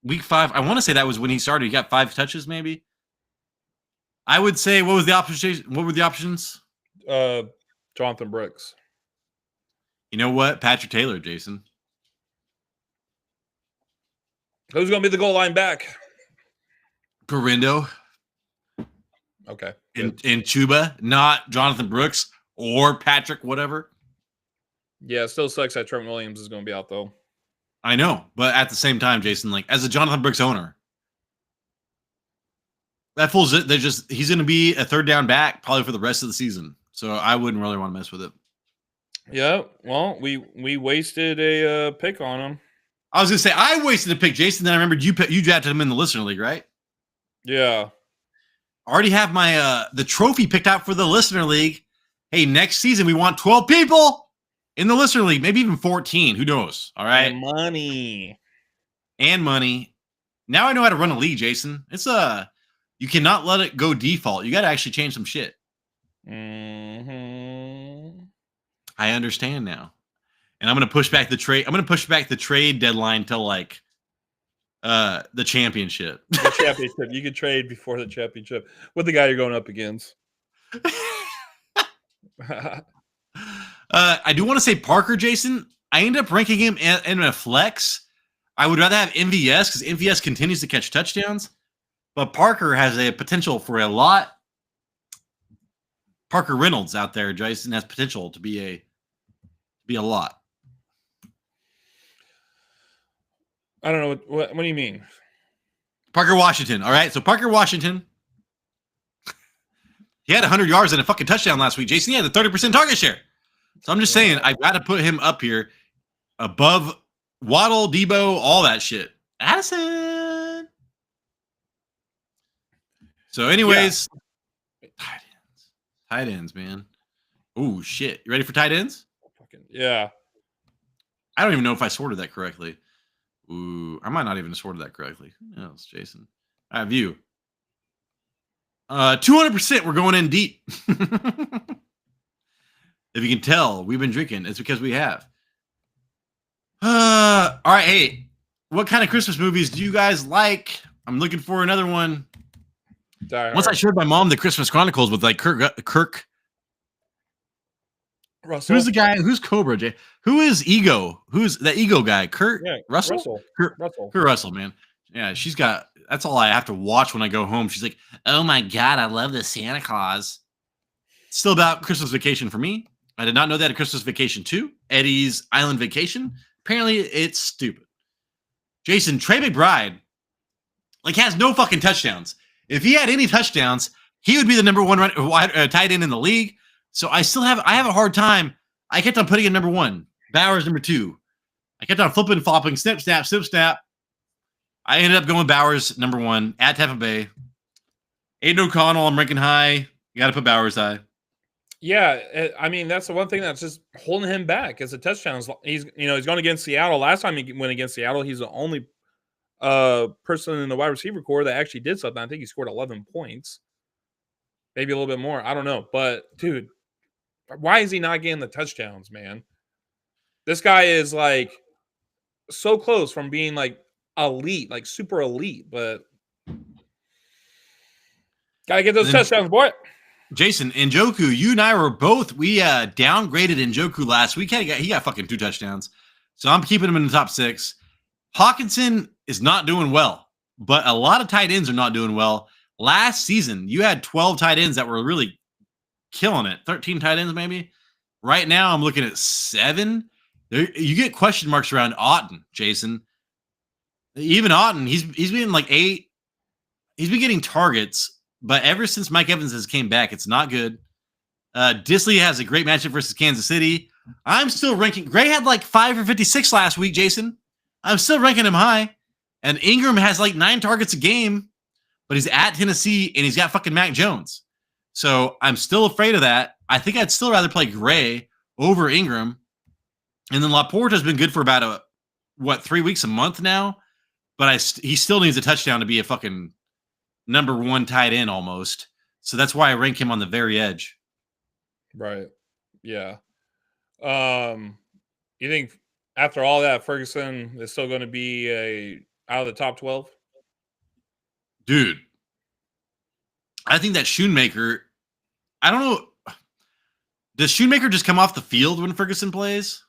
Week 5? I want to say that was when he started. He got 5 touches, maybe. I would say, what were the options? Jonathan Brooks. You know what? Patrick Taylor, Jason. Who's going to be the goal line back? Garindo. Okay. And Chuba, not Jonathan Brooks or Patrick, whatever. Yeah, it still sucks that Trent Williams is going to be out, though. I know, but at the same time, Jason, like, as a Jonathan Brooks owner, that fool's he's going to be a third down back probably for the rest of the season. So I wouldn't really want to mess with it. Yeah, well, we wasted a pick on him. I was going to say, I wasted a pick, Jason. Then I remembered you drafted him in the listener league, right? Yeah. I already have my the trophy picked out for the listener league. Hey, next season we want 12 people in the listener league, maybe even 14. Who knows? All right. And money. Now I know how to run a league, Jason. It's you cannot let it go default. You got to actually change some shit. Mm-hmm. I understand now. And I'm going to push back the trade. I'm going to push back the trade deadline till like the championship. The championship. You could trade before the championship with the guy you're going up against. I do want to say Parker, Jason. I end up ranking him in a flex. I would rather have MVS because MVS continues to catch touchdowns, but Parker has a potential for a lot. Parker Reynolds out there, Jason, has potential to be a lot. I don't know what do you mean? Parker Washington. All right, so Parker Washington. He had 100 yards and a fucking touchdown last week. Jason, he had a 30% target share. So I'm just saying, I've got to put him up here above Waddle, Debo, all that shit. Addison. So anyways, tight ends, man. Oh, shit. You ready for tight ends? Yeah. I don't even know if I sorted that correctly. Ooh, I might not even have sorted that correctly. Who knows, Jason? I have you. 200%, we're going in deep. If you can tell, we've been drinking. It's because we have. All right, hey, what kind of Christmas movies do you guys like? I'm looking for another one. Once I showed my mom the Christmas Chronicles with like Kirk Russell. Who's the guy? Who's Cobra, Jay? Who is Ego? Who's that Ego guy? Kurt Russell? Kurt Russell, man. Yeah, she's got. That's all I have to watch when I go home. She's like, "Oh my god, I love the Santa Claus." It's still about Christmas Vacation for me. I did not know that at Christmas Vacation 2, Eddie's Island Vacation. Apparently, it's stupid. Jason, Trey McBride, like, has no fucking touchdowns. If he had any touchdowns, he would be the number one tight end in the league. So I have a hard time. I kept on putting in number 1, Bowers number 2. I kept on flipping, flopping, snip, snap, snip, snap. I ended up going Bowers number 1 at Tampa Bay. Aiden O'Connell, I'm ranking high. You got to put Bowers high. Yeah, I mean, that's the one thing that's just holding him back is the touchdowns. He's going against Seattle. Last time he went against Seattle, he's the only person in the wide receiver core that actually did something. I think he scored 11 points, maybe a little bit more. I don't know, but dude, why is he not getting the touchdowns, man? This guy is like so close from being like elite, like super elite, but gotta get those touchdowns, boy. Jason, Njoku, you and I were both, we downgraded Njoku last week. He got fucking 2 touchdowns. So I'm keeping him in the top 6. Hawkinson is not doing well, but a lot of tight ends are not doing well. Last season, you had 12 tight ends that were really killing it. 13 tight ends, maybe. Right now, I'm looking at 7. You get question marks around Otton, Jason. Even Otton, he's been like 8. he's been getting targets, but ever since Mike Evans has came back, it's not good. Disley has a great matchup versus Kansas City. I'm still ranking. Gray had like 5 for 56 last week, Jason. I'm still ranking him high. And Ingram has like 9 targets a game, but he's at Tennessee and he's got fucking Mac Jones. So I'm still afraid of that. I think I'd still rather play Gray over Ingram. And then Laporte has been good for about 3 weeks, a month now. But he still needs a touchdown to be a fucking number 1 tight end almost. So that's why I rank him on the very edge. Right. Yeah. You think after all that, Ferguson is still going to be out of the top 12? Dude, I think that Schoonmaker, I don't know. Does Schoonmaker just come off the field when Ferguson plays?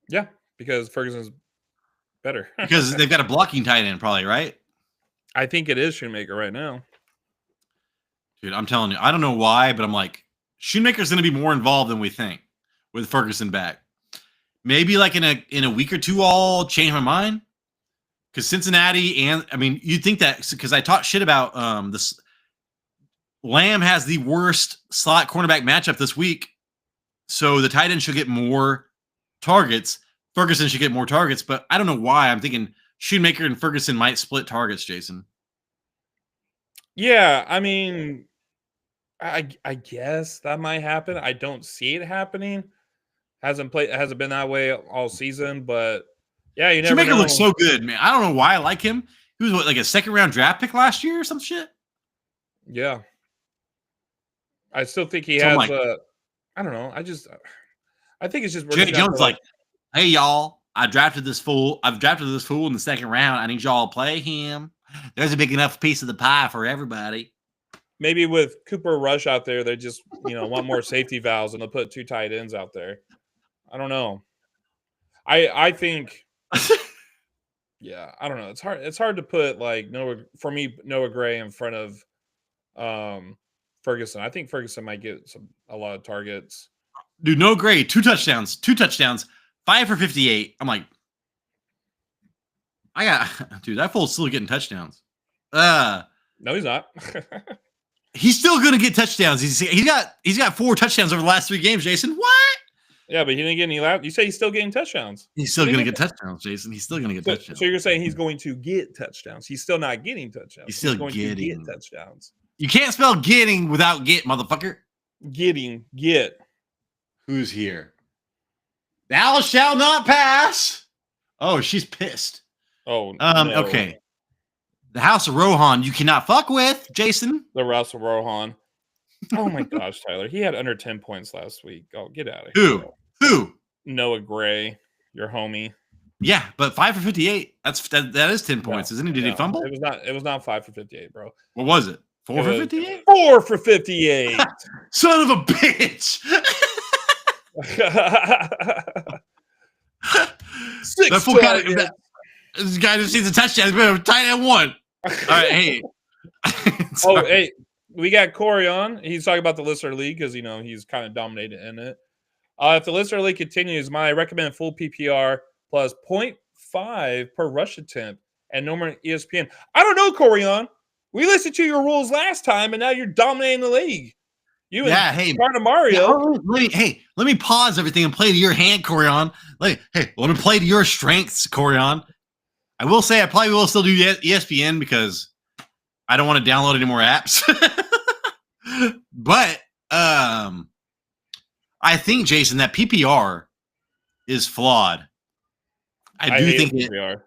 Yeah, because Ferguson's better. Because they've got a blocking tight end probably, right? I think it is Schoonmaker right now. Dude, I'm telling you, I don't know why, but I'm like, Schoonmaker's going to be more involved than we think with Ferguson back. Maybe like in a week or two, I'll change my mind. Because Cincinnati you'd think that because I talked shit about this. Lamb has the worst slot cornerback matchup this week. So the tight end should get more targets. Ferguson should get more targets, but I don't know why. I'm thinking Schoonmaker and Ferguson might split targets, Jason. Yeah, I mean, I guess that might happen. I don't see it happening. Hasn't been that way all season, but yeah, you never know. Schoonmaker looks so good, man. I don't know why I like him. He was like a 2nd-round draft pick last year or some shit. Yeah. I still think he has I don't know. I think it's just Jay Jones like, hey y'all, I've drafted this fool in the 2nd round. I need y'all to play him. There's a big enough piece of the pie for everybody. Maybe with Cooper Rush out there, they just want more safety valves and they'll put 2 tight ends out there. I don't know. I think yeah, I don't know. It's hard to put like Noah Gray in front of Ferguson. I think Ferguson might get a lot of targets. Dude, Noah Gray, 2 touchdowns, 5 for 58. I'm like, dude, that fool's still getting touchdowns. No, he's not. He's still going to get touchdowns. He's got 4 touchdowns over the last 3 games, Jason. What? Yeah, but he didn't get any lap. You say he's still getting touchdowns. He's still going to get touchdowns, Jason. He's still going to get touchdowns. So you're saying he's going to get touchdowns. He's still not getting touchdowns. He's still going getting to get touchdowns. You can't spell getting without get, motherfucker. Get. Who's here? Thou shalt not pass. Oh, she's pissed. Oh, no. Okay. The House of Rohan, you cannot fuck with, Jason. The Russell Rohan. Oh my gosh, Tyler. He had under 10 points last week. Oh, get out of here. Who? Noah Gray, your homie. Yeah, but 5 for 58. That is 10 points, isn't it? Did he fumble? It was not 5 for 58, bro. What was it? 4 for 58? 4 for 58. Son of a bitch. 6 this guy just needs a touchdown. He's been tight end 1. All right, hey. Hey, we got Corey on. He's talking about the Listener League because he's kind of dominated in it. If the Listener League continues, my recommend full PPR plus 0.5 per rush attempt and no more ESPN. I don't know, Corian. We listened to your rules last time, and now you're dominating the league. Part of Mario. Yeah, let me pause everything and play to your hand, Corian. Let me play to your strengths, Corian. I will say I probably will still do ESPN because I don't want to download any more apps. But I think, Jason, that PPR is flawed. I do think PPR.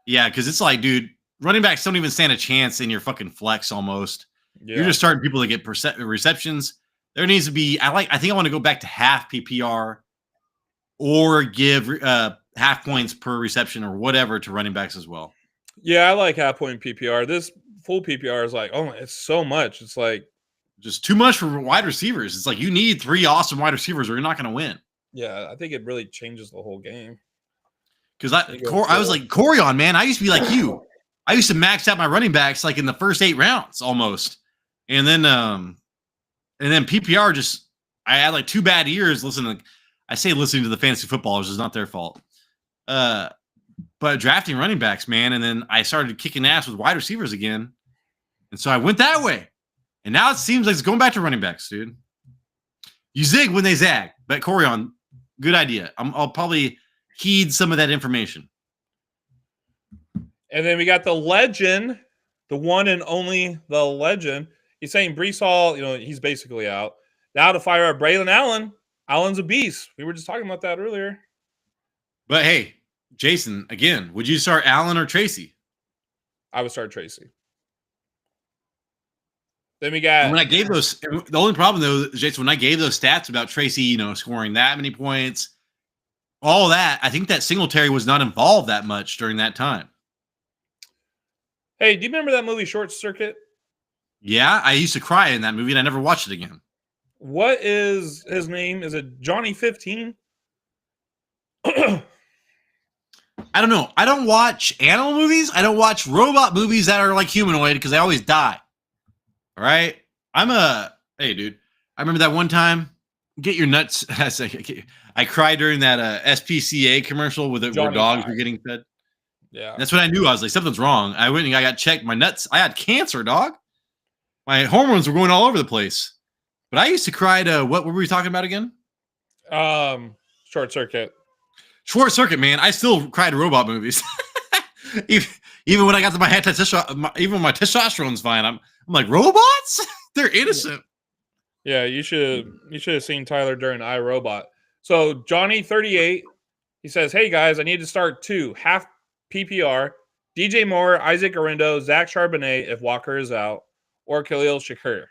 Yeah, because it's like, dude, running backs don't even stand a chance in your fucking flex almost. Yeah. You're just starting people to get receptions. There needs to be, I think I want to go back to half PPR or give half points per reception or whatever to running backs as well. Yeah, I like half point PPR. This full PPR is like, oh, it's so much. It's like just too much for wide receivers. It's like you need 3 awesome wide receivers or you're not going to win. Yeah, I think it really changes the whole game. Because I was like, Corian, man, I used to be like you. I used to max out my running backs like in the first 8 rounds almost. And then PPR just, I had like 2 bad years listening to the fantasy footballers is not their fault. But drafting running backs, man, and then I started kicking ass with wide receivers again. And so I went that way. And now it seems like it's going back to running backs, dude. You zig when they zag. But Corian, good idea. I'll probably heed some of that information. And then we got the legend, the one and only the legend. He's saying Brees Hall, he's basically out. Now to fire up Braylon Allen. Allen's a beast. We were just talking about that earlier. But hey, Jason, again, would you start Allen or Tracy? I would start Tracy. Then we got... When I gave those... The only problem, though, Jason, when I gave those stats about Tracy, scoring that many points, all that, I think that Singletary was not involved that much during that time. Hey, do you remember that movie Short Circuit? Yeah, I used to cry in that movie, and I never watched it again. What is his name? Is it Johnny 15? I don't know. I don't watch animal movies. I don't watch robot movies that are like humanoid because they always die. All right? Hey, dude. I remember that one time, get your nuts. I cried during that SPCA commercial where dogs were getting fed. Yeah. That's when I knew. I was like, something's wrong. I went and I got checked. My nuts. I had cancer, dog. My hormones were going all over the place. But I used to cry to, what were we talking about again? Short Circuit. Short Circuit, man. I still cry to robot movies. even when I got to my even when my testosterone's fine, I'm like, robots? They're innocent. Yeah, you should have seen Tyler during iRobot. So Johnny 38, he says, "Hey guys, I need to start 2 half PPR. DJ Moore, Isaac Orindo, Zach Charbonnet if Walker is out, or Khalil Shakur."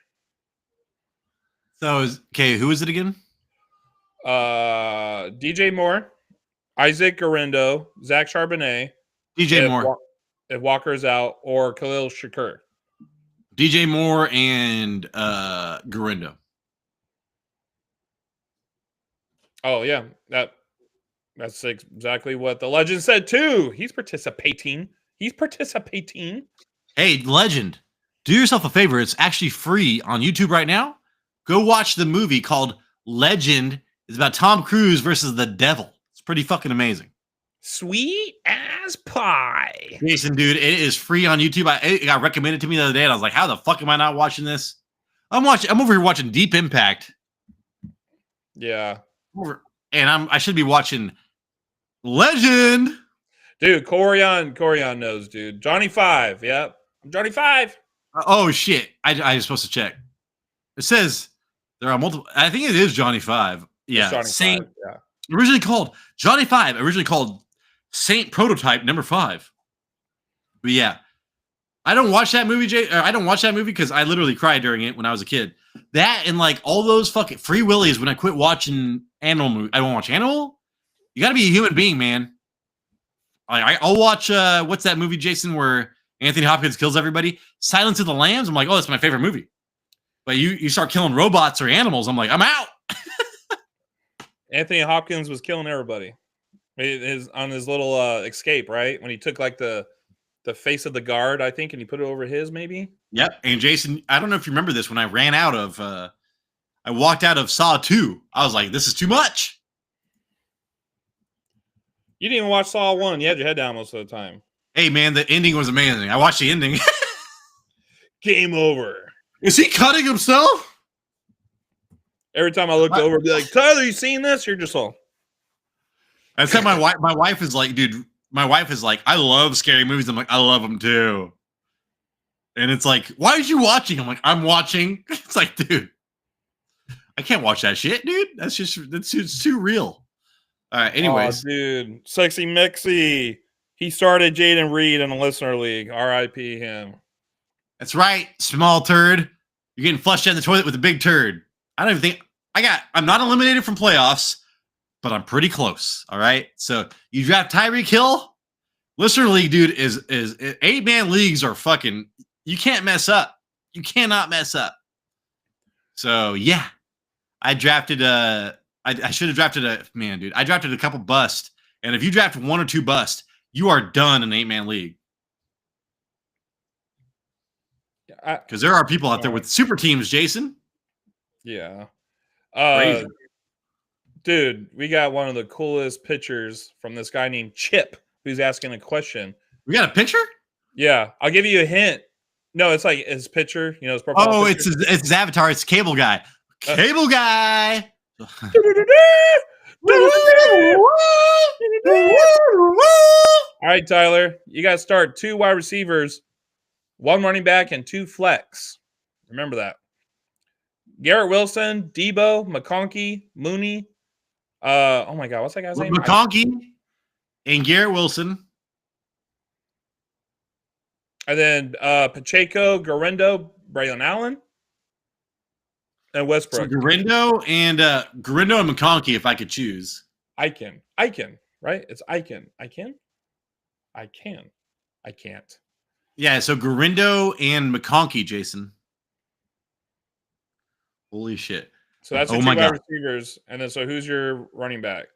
So who is it again? DJ Moore, Isaac Orindo, Zach Charbonnet. DJ Moore. If Walker is out, or Khalil Shakur. DJ Moore and Garindo. Oh yeah, that's exactly what the legend said too. He's participating. Hey, legend, do yourself a favor. It's actually free on YouTube right now. Go watch the movie called Legend. It's about Tom Cruise versus the devil. It's pretty fucking amazing. Sweet as pie. Jason, dude, it is free on YouTube. It got recommended to me the other day, and I was like, how the fuck am I not watching this? I'm over here watching Deep Impact. Yeah. And I should be watching Legend. Dude, Corian knows, dude. Johnny 5. Yep. Johnny 5. Oh, shit. I was supposed to check. It says there are multiple. I think it is Johnny 5. Yeah. Johnny Saint. 5, yeah. Originally called Johnny 5. Originally called Saint Prototype number 5. But yeah. I don't watch that movie, Jay. I don't watch that movie because I literally cried during it when I was a kid. That and like all those fucking Free Willy is when I quit watching animal movies. I don't watch animal. You got to be a human being, man. I'll watch. What's that movie, Jason, where Anthony Hopkins kills everybody? Silence of the Lambs. I'm like, oh, that's my favorite movie. But you start killing robots or animals, I'm like, I'm out. Anthony Hopkins was killing everybody. On his little escape, right? When he took like the face of the guard, I think, and he put it over his, maybe. Yep. And Jason, I don't know if you remember this. When I ran out of, I walked out of Saw 2. I was like, this is too much. You didn't even watch Saw 1. You had your head down most of the time. Hey, man, the ending was amazing. I watched the ending. Game over. Is he cutting himself? Every time I looked over, I'd be like, Tyler, you seen this? You're just all. That's how my wife is like, dude. My wife is like, I love scary movies. I'm like, I love them too. And it's like, why are you watching? I'm like, I'm watching. It's like, dude, I can't watch that shit, dude. That's too real. All right. Anyways, dude, Sexy Mixie. He started Jaden Reed in a listener league. R.I.P. him. That's right, small turd. You're getting flushed down the toilet with a big turd. I don't even think I'm not eliminated from playoffs, but I'm pretty close. All right. So you draft Tyreek Hill. Listener league, dude, is 8-man leagues are fucking. You can't mess up. You cannot mess up. So yeah, I drafted I should have drafted dude. I drafted a couple bust, and if you draft 1 or 2 bust, you are done in an 8-man league. Because there are people out there with super teams, Jason. Yeah. Crazy. Dude, we got one of the coolest pictures from this guy named Chip who's asking a question. We got a picture? Yeah. I'll give you a hint. No, it's like his picture. You know, his profile. Oh, picture. it's his avatar. It's Cable Guy. Cable Guy. All right, Tyler, you got to start 2 wide receivers, 1 running back, and 2 flex. Remember that. Garrett Wilson, Debo, McConkey, Mooney. Oh my God, what's that guy's name? McConkey and Garrett Wilson. And then Pacheco, Garendo, Braylon Allen, and Westbrook. So Garindo and McConkey, if I could choose. Icon, right? It's Icon. I can't. Yeah, so Garindo and McConkey, Jason. Holy shit. So that's your Oh 2 my wide God. receivers. And then so who's your running back?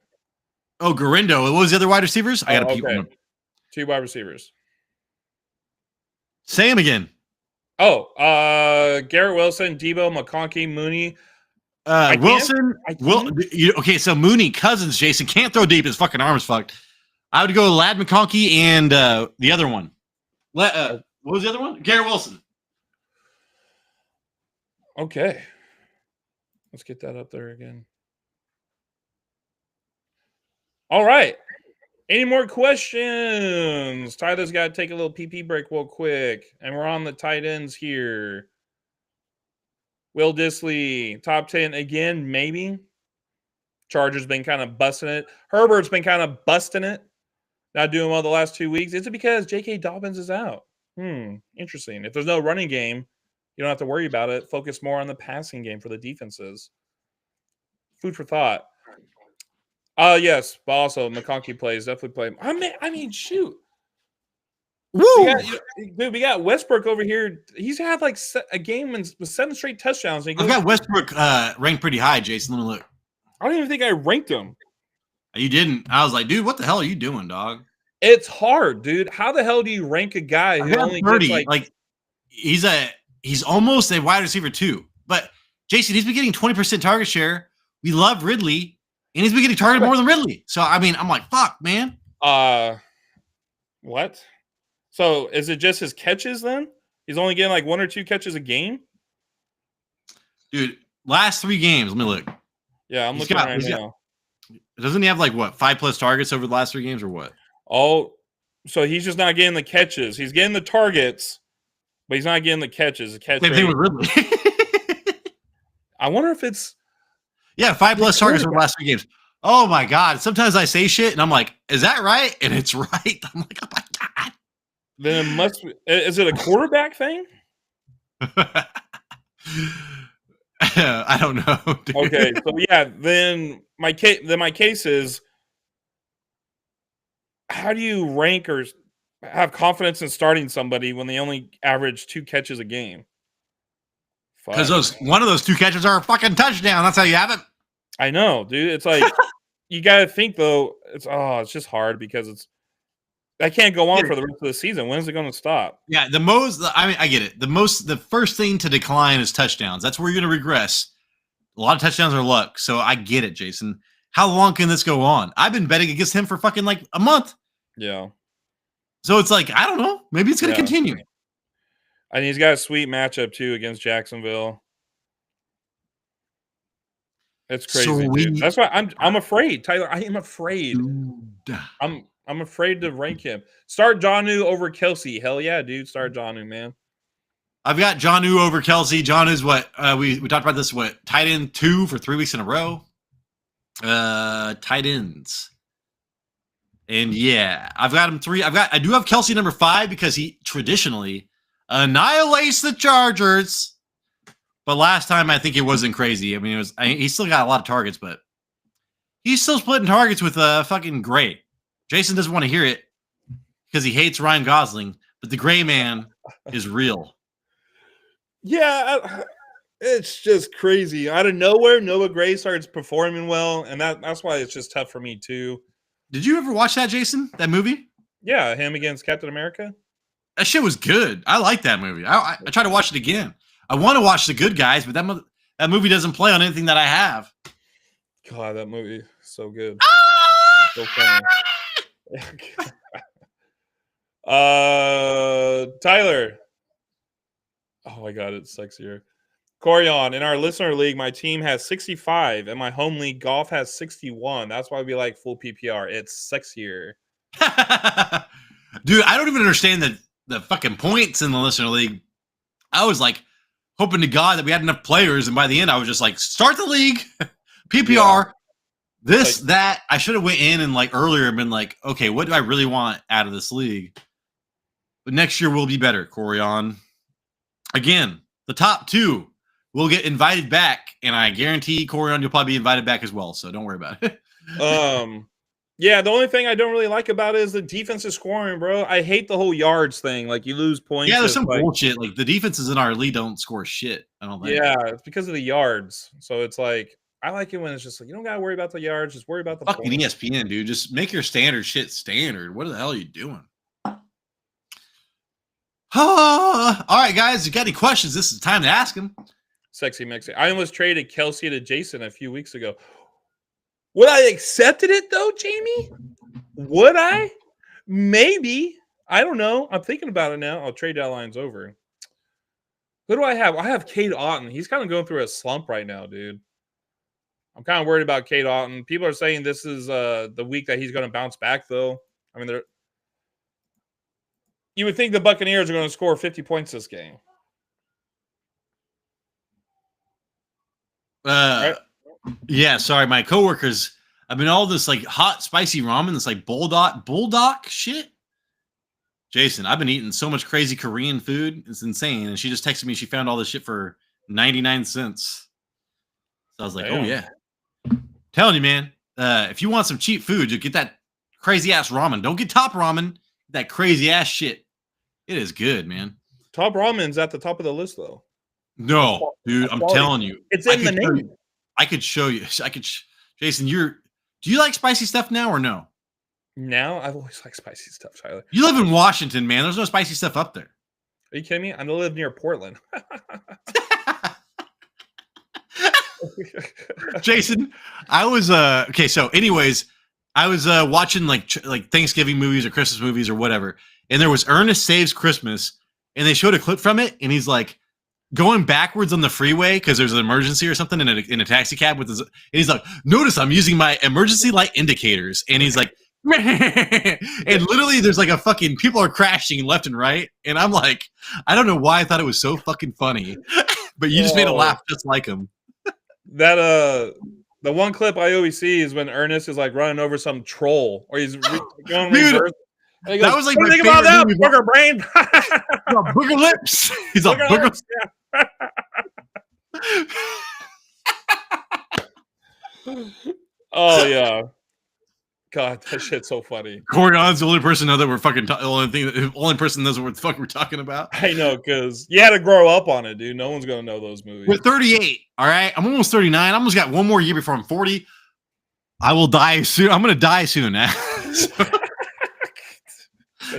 Oh, Garindo. What was the other wide receivers? I got to peep okay. them. 2 wide receivers. Say him again. Oh, Garrett Wilson, Debo, McConkey, Mooney. Wilson. Okay, so Mooney, Cousins, Jason can't throw deep. His fucking arm is fucked. I would go Lad McConkey and the other one. What was the other one? Garrett Wilson. Okay. Let's get that up there again. All right. Any more questions? Tyler's got to take a little PP break real quick. And we're on the tight ends here. Will Dissly, top 10 again, maybe. Chargers been kind of busting it. Herbert's been kind of busting it. Not doing well the last 2 weeks. Is it because J.K. Dobbins is out? Interesting. If there's no running game, you don't have to worry about it. Focus more on the passing game for the defenses. Food for thought. Yes, but also McConkey plays. Definitely play. I mean, shoot. Woo! We got Westbrook over here. He's had like a game with 7 straight touchdowns. I've got Westbrook ranked pretty high, Jason. Let me look. I don't even think I ranked him. You didn't. I was like, dude, what the hell are you doing, dog? It's hard, dude. How the hell do you rank a guy who only 30? gets like he's almost a wide receiver too. But Jason, he's been getting 20% target share. We love Ridley, and he's been getting targeted more than Ridley. So I mean, I'm like, fuck, man. What? So is it just his catches then? He's only getting like 1 or 2 catches a game? Dude, last 3 games. Let me look. Yeah, I'm looking right now. Doesn't he have like what 5+ targets over the last 3 games or what? Oh, so he's just not getting the catches. He's getting the targets, but he's not getting the catches. The catch Same thing with Ridley. I wonder if it's 5+ targets over the last 3 games. Oh my God. Sometimes I say shit and I'm like, is that right? And it's right. I'm like, oh my God. Then it must be. Is it a quarterback thing? I don't know. Dude. Okay, so yeah, then my case is, how do you rank or have confidence in starting somebody when they only average 2 catches a game? Because one of those 2 catches are a fucking touchdown. That's how you have it. I know, dude. It's like you got to think though. It's just hard because that can't go on for the rest of the season. When is it going to stop? Yeah, I get it. The first thing to decline is touchdowns. That's where you're going to regress. A lot of touchdowns are luck. So I get it, Jason. How long can this go on? I've been betting against him for fucking like a month. Yeah. So it's like, I don't know. Maybe it's going to continue. And he's got a sweet matchup too against Jacksonville. It's crazy, dude. That's why I'm afraid, Tyler. I am afraid. Dude. I'm afraid to rank him. Start Jonnu over Kelsey. Hell yeah, dude. Start Jonnu, man. I've got Jonnu over Kelsey. Jonnu's what we talked about this. What, tight end 2 for 3 weeks in a row? Tight ends. And yeah, I've got him 3. I do have Kelsey number 5 because he traditionally annihilates the Chargers. But last time I think it wasn't crazy. I mean, he still got a lot of targets, but he's still splitting targets with fucking Gray. Jason doesn't want to hear it because he hates Ryan Gosling, but the Gray man is real. Yeah, it's just crazy. Out of nowhere, Noah Gray starts performing well, and that's why it's just tough for me too. Did you ever watch that, Jason? That movie? Yeah, him against Captain America. That shit was good. I like that movie. I try to watch it again. I want to watch The Good Guys, but that movie doesn't play on anything that I have. God, that movie so good. So funny. Tyler, my god, it's sexier. Corion, in our listener league, my team has 65, and my home league, Golf, has 61. That's why we like full PPR. It's sexier. Dude, I don't even understand the fucking points in the listener league. I was like hoping to God that we had enough players, and by the end, I was just like, start the league, PPR, this, that. I should have went in and like earlier and been like, okay, what do I really want out of this league? But next year will be better, Corion. Again, the top 2 will get invited back, and I guarantee, Corion, you'll probably be invited back as well, so don't worry about it. Yeah, the only thing I don't really like about it is the defense is scoring, bro. I hate the whole yards thing. Like, you lose points. Yeah, there's some bullshit. Like, the defenses in our league don't score shit, I don't think. Yeah, it's because of the yards. So it's like, I like it when it's just like, you don't got to worry about the yards. Just worry about the fucking points. ESPN, dude. Just make your standard shit standard. What the hell are you doing? All right, guys. You got any questions? This is the time to ask them. Sexy mixing. I almost traded Kelsey to Jason a few weeks ago. Would I accepted it though, Jamie? Would I? Maybe. I don't know. I'm thinking about it now. I'll trade that line's over. Who do I have? I have Cade Otton. He's kind of going through a slump right now, dude. I'm kind of worried about Cade Otton. People are saying this is the week that he's going to bounce back, though. I mean, you would think the Buccaneers are going to score 50 points this game. Right? Yeah, sorry, my coworkers. I've been all this like hot spicy ramen, this like bulldog shit. Jason, I've been eating so much crazy Korean food, it's insane. And she just texted me she found all this shit for 99 cents. So I was like, oh yeah. Telling you, man, if you want some cheap food, you get that crazy ass ramen. Don't get Top Ramen, that crazy ass shit. It is good, man. Top Ramen's at the top of the list, though. No, dude, I'm telling you, it's in the name. I could show you. Jason, do you like spicy stuff now or no? Now, I've always liked spicy stuff, Tyler. You live in Washington, man. There's no spicy stuff up there. Are you kidding me? I live near Portland. Jason, I was okay. So, anyways, I was watching like Thanksgiving movies or Christmas movies or whatever, and there was Ernest Saves Christmas, and they showed a clip from it, and he's like going backwards on the freeway because there's an emergency or something in a taxi cab with his, and he's like, notice I'm using my emergency light indicators, and he's like, and literally there's like a fucking people are crashing left and right, and I'm like, I don't know why I thought it was so fucking funny, but you just made a laugh just like him. That the one clip I always see is when Ernest is like running over some troll, or he's going reverse. Goes, that was like my think favorite about that, movie. booger brain. Booger lips. He's a booger lips. Oh yeah, God, that shit's so funny. Corion's the only person that we're fucking only person knows what the fuck we're talking about. I know, because you had to grow up on it, dude. No one's gonna know those movies. We're 38. All right, I'm almost 39. I almost got one more year before I'm 40. I will die soon. I'm gonna die soon. So,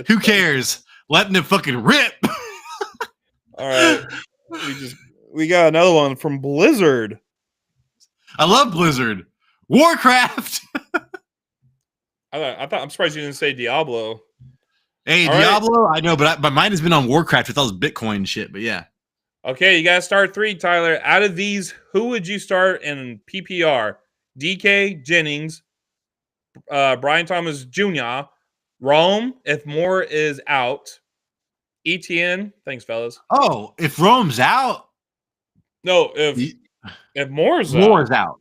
who cares? Letting it fucking rip. All right, we got another one from Blizzard. I love Blizzard. Warcraft. I'm surprised you didn't say Diablo. Hey, all Diablo, right. I know, but my mind has been on Warcraft with all this Bitcoin shit. But yeah. Okay, you got to start 3, Tyler. Out of these, who would you start in PPR? DK, Jennings, Brian Thomas Jr., Rome, if Moore is out, ETN. Thanks, fellas. Oh, if Rome's out. No, if Moore's out.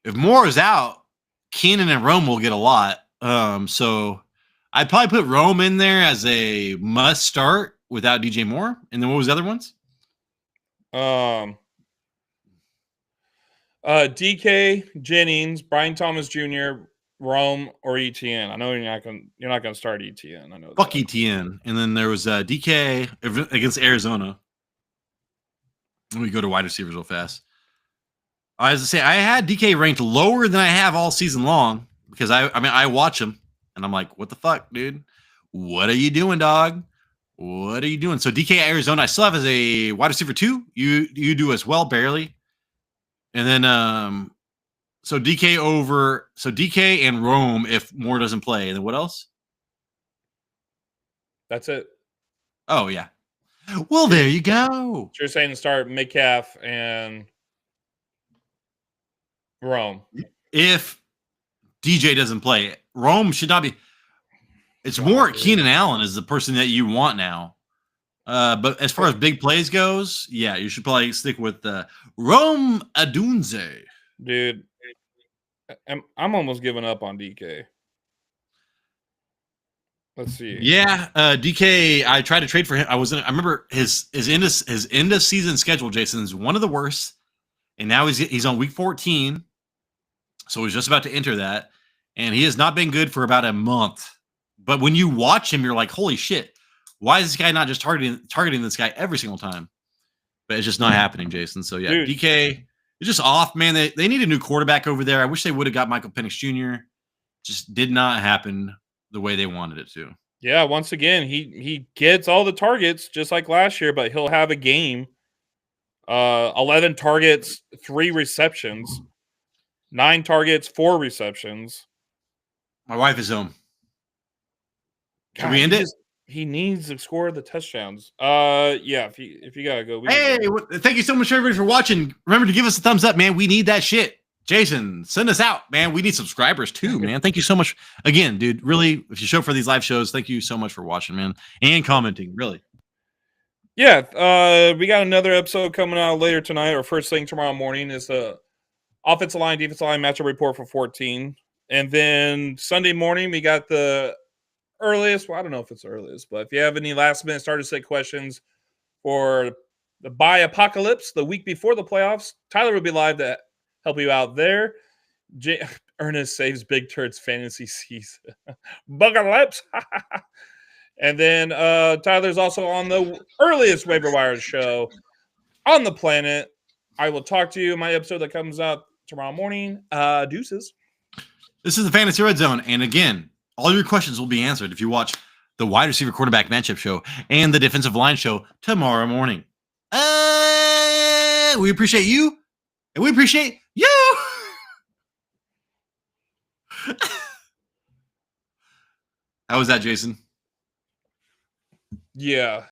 If Moore is out, Keenan and Rome will get a lot. So I'd probably put Rome in there as a must start without DJ Moore. And then what was the other ones? DK, Jennings, Brian Thomas Jr., Rome, or ETN. I know you're not gonna start ETN. I know. Fuck that. ETN. And then there was DK against Arizona. Let me go to wide receivers real fast. As I say, I had DK ranked lower than I have all season long because I watch him and I'm like, what the fuck, dude? What are you doing, dog? What are you doing? So DK Arizona, I still have as a wide receiver 2. You do as well, barely. And then so DK and Rome if Moore doesn't play. And then what else? That's it. Oh yeah. Well, there you go. So you're saying to start Metcalf and Rome. If DJ doesn't play, Rome should not be. It's more Keenan Allen is the person that you want now. But as far as big plays goes, yeah, you should probably stick with Rome Adunze. Dude, I'm almost giving up on DK. Let's see. Yeah, DK. I tried to trade for him. I remember his end of season schedule. Jason's one of the worst, and now he's on week 14, so he's just about to enter that, and he has not been good for about a month. But when you watch him, you're like, holy shit, why is this guy not just targeting this guy every single time? But it's just not happening, Jason. So yeah, dude. DK is just off, man. They need a new quarterback over there. I wish they would have got Michael Penix Jr. Just did not happen the way they wanted it to. Yeah, once again, he gets all the targets just like last year, but he'll have a game. 11 targets, 3 receptions, 9 targets, 4 receptions. My wife is home. Can we end it? He needs to score the touchdowns. Yeah, if you gotta go. Hey, thank you so much, everybody, for watching. Remember to give us a thumbs up, man. We need that shit. Jason, send us out, man. We need subscribers too, man. Thank you so much again, dude. Really, if you show for these live shows, thank you so much for watching, man, and commenting. Really. Yeah, we got another episode coming out later tonight, or first thing tomorrow morning is the offensive line, defensive line matchup report for 14, and then Sunday morning we got the earliest. Well, I don't know if it's the earliest, but if you have any last minute starter set questions for the bye apocalypse the week before the playoffs, Tyler will be live to help you out there. Ernest saves Big Turd's fantasy season. Bugger lips. And then Tyler's also on the earliest waiver wire show on the planet. I will talk to you in my episode that comes out tomorrow morning. Deuces. This is the Fantasy Red Zone. And again, all your questions will be answered if you watch the wide receiver quarterback matchup show and the defensive line show tomorrow morning. We appreciate you. And we appreciate you. How was that, Jason? Yeah.